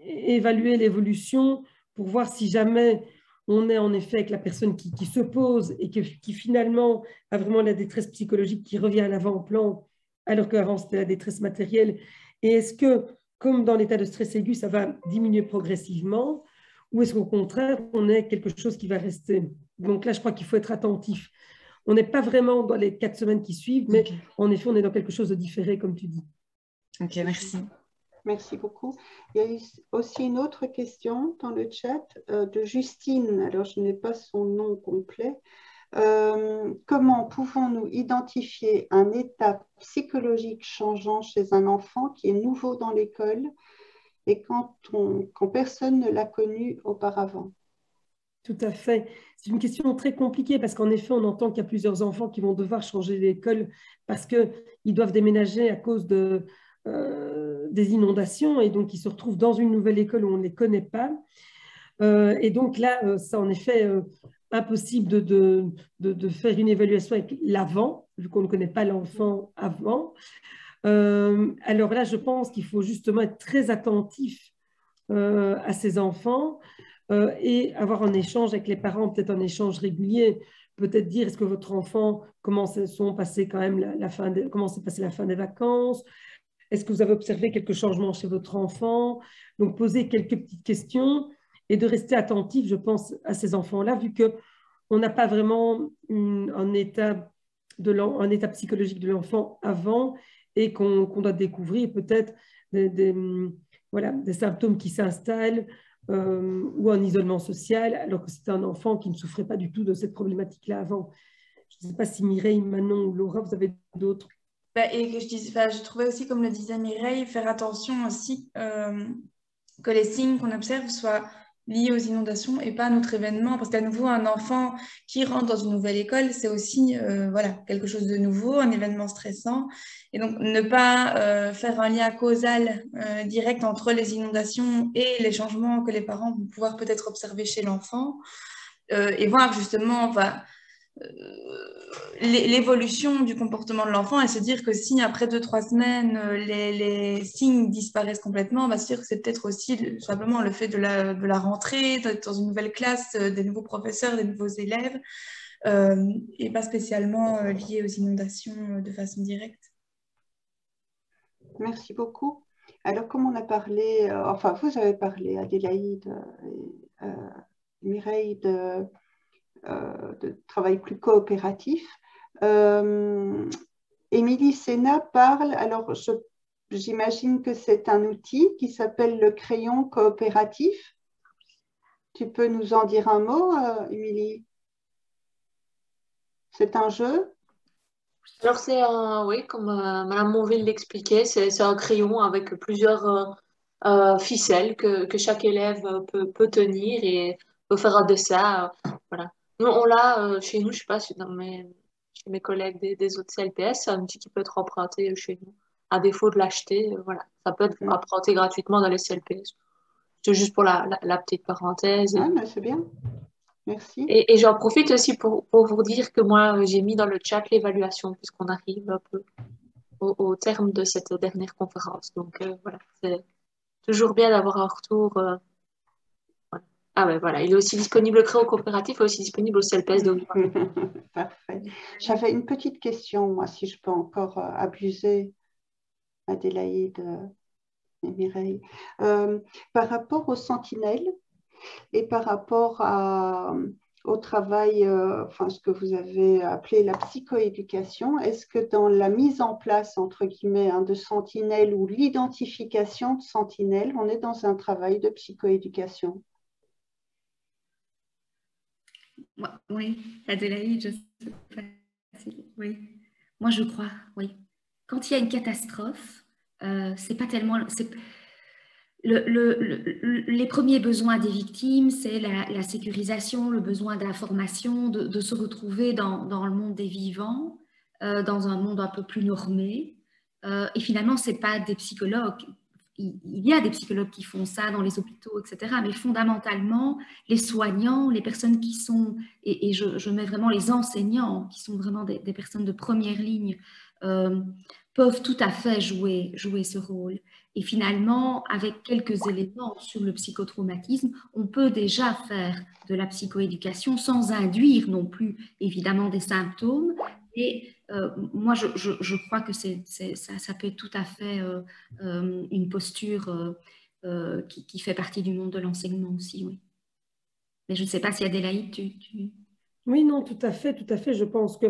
[SPEAKER 2] évaluer l'évolution pour voir si jamais on est en effet avec la personne qui se pose et qui finalement a vraiment la détresse psychologique qui revient à l'avant-plan, alors qu'avant c'était la détresse matérielle. Et est-ce que, comme dans l'état de stress aigu, ça va diminuer progressivement, ou est-ce qu'au contraire, on est quelque chose qui va rester? Donc là, je crois qu'il faut être attentif. On n'est pas vraiment dans les 4 semaines qui suivent, mais en effet, on est dans quelque chose de différé, comme tu dis.
[SPEAKER 4] Ok, merci.
[SPEAKER 1] Merci beaucoup. Il y a eu aussi une autre question dans le chat de Justine. Alors, je n'ai pas son nom complet. Comment pouvons-nous identifier un état psychologique changeant chez un enfant qui est nouveau dans l'école et quand personne ne l'a connu auparavant?
[SPEAKER 2] Tout à fait. C'est une question très compliquée parce qu'en effet, on entend qu'il y a plusieurs enfants qui vont devoir changer d'école parce qu'ils doivent déménager à cause des inondations et donc ils se retrouvent dans une nouvelle école où on ne les connaît pas. Et donc là, c'est en effet impossible de faire une évaluation avec l'avant, vu qu'on ne connaît pas l'enfant avant. Alors là, je pense qu'il faut justement être très attentif à ces enfants et avoir un échange avec les parents, peut-être un échange régulier, peut-être dire est-ce que votre enfant, comment s'est passée la fin des vacances, est-ce que vous avez observé quelques changements chez votre enfant, donc poser quelques petites questions et de rester attentif, je pense, à ces enfants-là, vu qu'on n'a pas vraiment un état psychologique de l'enfant avant et qu'on doit découvrir peut-être des symptômes qui s'installent ou un isolement social, alors que c'était un enfant qui ne souffrait pas du tout de cette problématique-là avant. Je ne sais pas si Mireille, Manon ou Laura, vous avez d'autres.
[SPEAKER 6] Et que je trouvais aussi, comme le disait Mireille, faire attention aussi que les signes qu'on observe soient liés aux inondations et pas à notre événement. Parce qu'à nouveau, un enfant qui rentre dans une nouvelle école, c'est aussi quelque chose de nouveau, un événement stressant. Et donc, ne pas faire un lien causal direct entre les inondations et les changements que les parents vont pouvoir peut-être observer chez l'enfant et voir justement l'évolution du comportement de l'enfant et se dire que si après 2-3 semaines les signes disparaissent complètement, bah, c'est sûr que c'est peut-être aussi simplement le fait de la rentrée, d'être dans une nouvelle classe, des nouveaux professeurs, des nouveaux élèves et pas spécialement lié aux inondations de façon directe.
[SPEAKER 1] Merci beaucoup. Alors, comme on a parlé, vous avez parlé, Adélaïde et Mireille, de travail plus coopératif. Émilie Sénat parle, alors j'imagine que c'est un outil qui s'appelle le crayon coopératif. Tu peux nous en dire un mot, Émilie? C'est un jeu?
[SPEAKER 7] Alors c'est oui, comme Madame Monville l'expliquait, c'est un crayon avec plusieurs ficelles que chaque élève peut tenir et peut faire un dessin. Voilà. Nous, on l'a chez nous, je ne sais pas si chez mes collègues des autres CLPS, c'est un outil qui peut être emprunté chez nous. À défaut de l'acheter, voilà. Ça peut être emprunté gratuitement dans les CLPS. C'est juste pour la petite parenthèse.
[SPEAKER 1] Ah, mais c'est bien. Merci.
[SPEAKER 7] Et j'en profite aussi pour vous dire que moi, j'ai mis dans le chat l'évaluation puisqu'on arrive un peu au terme de cette dernière conférence. Donc voilà, c'est toujours bien d'avoir un retour. Voilà. Ah ouais, voilà, il est aussi disponible, le crayon coopératif est aussi disponible au CLPS de
[SPEAKER 1] Parfait. J'avais une petite question, moi, si je peux encore abuser, Adélaïde et Mireille. Par rapport aux sentinelles et par rapport au travail, ce que vous avez appelé la psychoéducation, est-ce que dans la mise en place, entre guillemets, de sentinelles ou l'identification de sentinelles, on est dans un travail de psychoéducation?
[SPEAKER 3] Oui, Adélaïde, je sais pas. Oui. Moi, je crois, oui. Quand il y a une catastrophe, c'est pas tellement... les premiers besoins des victimes, c'est la sécurisation, le besoin d'information, de se retrouver dans le monde des vivants, dans un monde un peu plus normé. Et finalement, ce n'est pas des psychologues. Il y a des psychologues qui font ça dans les hôpitaux, etc. Mais fondamentalement, les soignants, les personnes qui sont, et je mets vraiment les enseignants, qui sont vraiment des personnes de première ligne, peuvent tout à fait jouer ce rôle. Et finalement, avec quelques éléments sur le psychotraumatisme, on peut déjà faire de la psychoéducation sans induire non plus, évidemment, des symptômes. Et moi, je crois que ça peut être tout à fait une posture qui fait partie du monde de l'enseignement aussi, oui. Mais je ne sais pas si Adélaïde,
[SPEAKER 2] Oui, non, tout à fait, je pense que,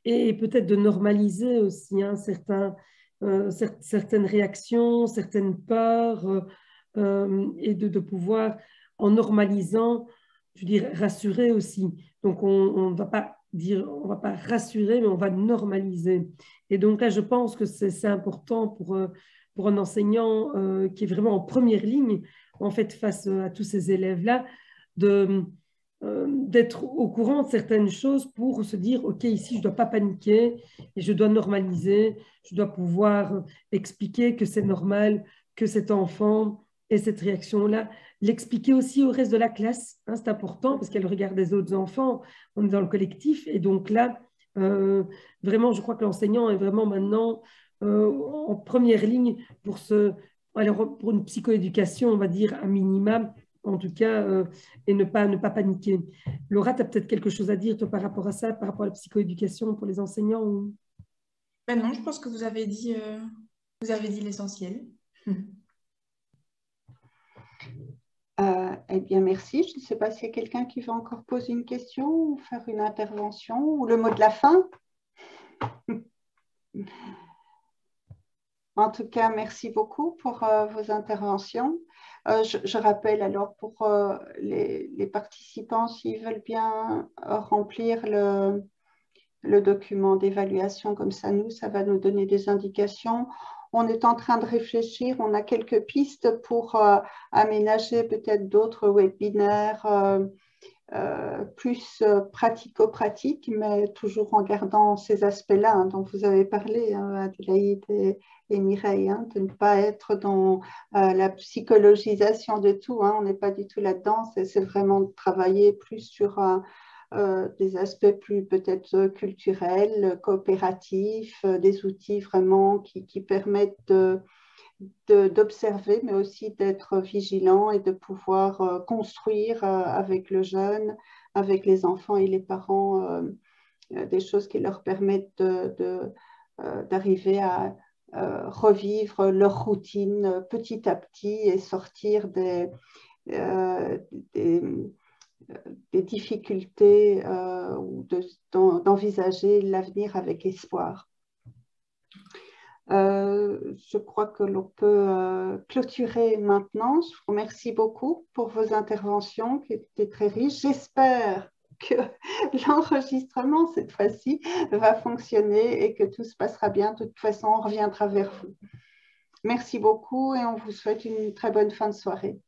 [SPEAKER 2] et peut-être de normaliser aussi certaines réactions, certaines peurs, et de pouvoir, en normalisant, je dirais, rassurer aussi. Donc, on ne va pas dire, on va pas rassurer, mais on va normaliser. Et donc là, je pense que c'est important pour un enseignant qui est vraiment en première ligne, en fait, face à tous ces élèves-là, d'être au courant de certaines choses pour se dire, OK, ici, je ne dois pas paniquer et je dois normaliser, je dois pouvoir expliquer que c'est normal que cet enfant ait cette réaction-là, l'expliquer aussi au reste de la classe, hein, c'est important parce qu'elle regarde les autres enfants, on est dans le collectif et donc là, vraiment, je crois que l'enseignant est vraiment maintenant en première ligne alors, pour une psychoéducation, on va dire, à minimum, en tout cas, et ne pas paniquer. Laura, tu as peut-être quelque chose à dire toi, par rapport à ça, par rapport à la psychoéducation pour les enseignants ou...
[SPEAKER 6] Ben non, je pense que vous avez dit l'essentiel.
[SPEAKER 1] Eh bien, merci. Je ne sais pas s'il y a quelqu'un qui veut encore poser une question ou faire une intervention ou le mot de la fin. En tout cas, merci beaucoup pour vos interventions. Je rappelle alors pour les participants, s'ils veulent bien remplir le document d'évaluation, comme ça, ça va nous donner des indications. On est en train de réfléchir, on a quelques pistes pour aménager peut-être d'autres webinaires plus pratico-pratiques, mais toujours en gardant ces aspects-là hein, dont vous avez parlé, hein, Adélaïde et Mireille, hein, de ne pas être dans la psychologisation de tout, hein, on n'est pas du tout là-dedans, c'est vraiment de travailler plus sur des aspects plus peut-être culturels, coopératifs, des outils vraiment qui permettent d'observer, mais aussi d'être vigilant et de pouvoir construire avec le jeune, avec les enfants et les parents, des choses qui leur permettent d'arriver à revivre leur routine petit à petit et sortir des difficultés ou d'envisager l'avenir avec espoir. Je crois que l'on peut clôturer maintenant. Je vous remercie beaucoup pour vos interventions qui étaient très riches. J'espère que l'enregistrement, cette fois-ci, va fonctionner et que tout se passera bien. De toute façon, on reviendra vers vous. Merci beaucoup et on vous souhaite une très bonne fin de soirée.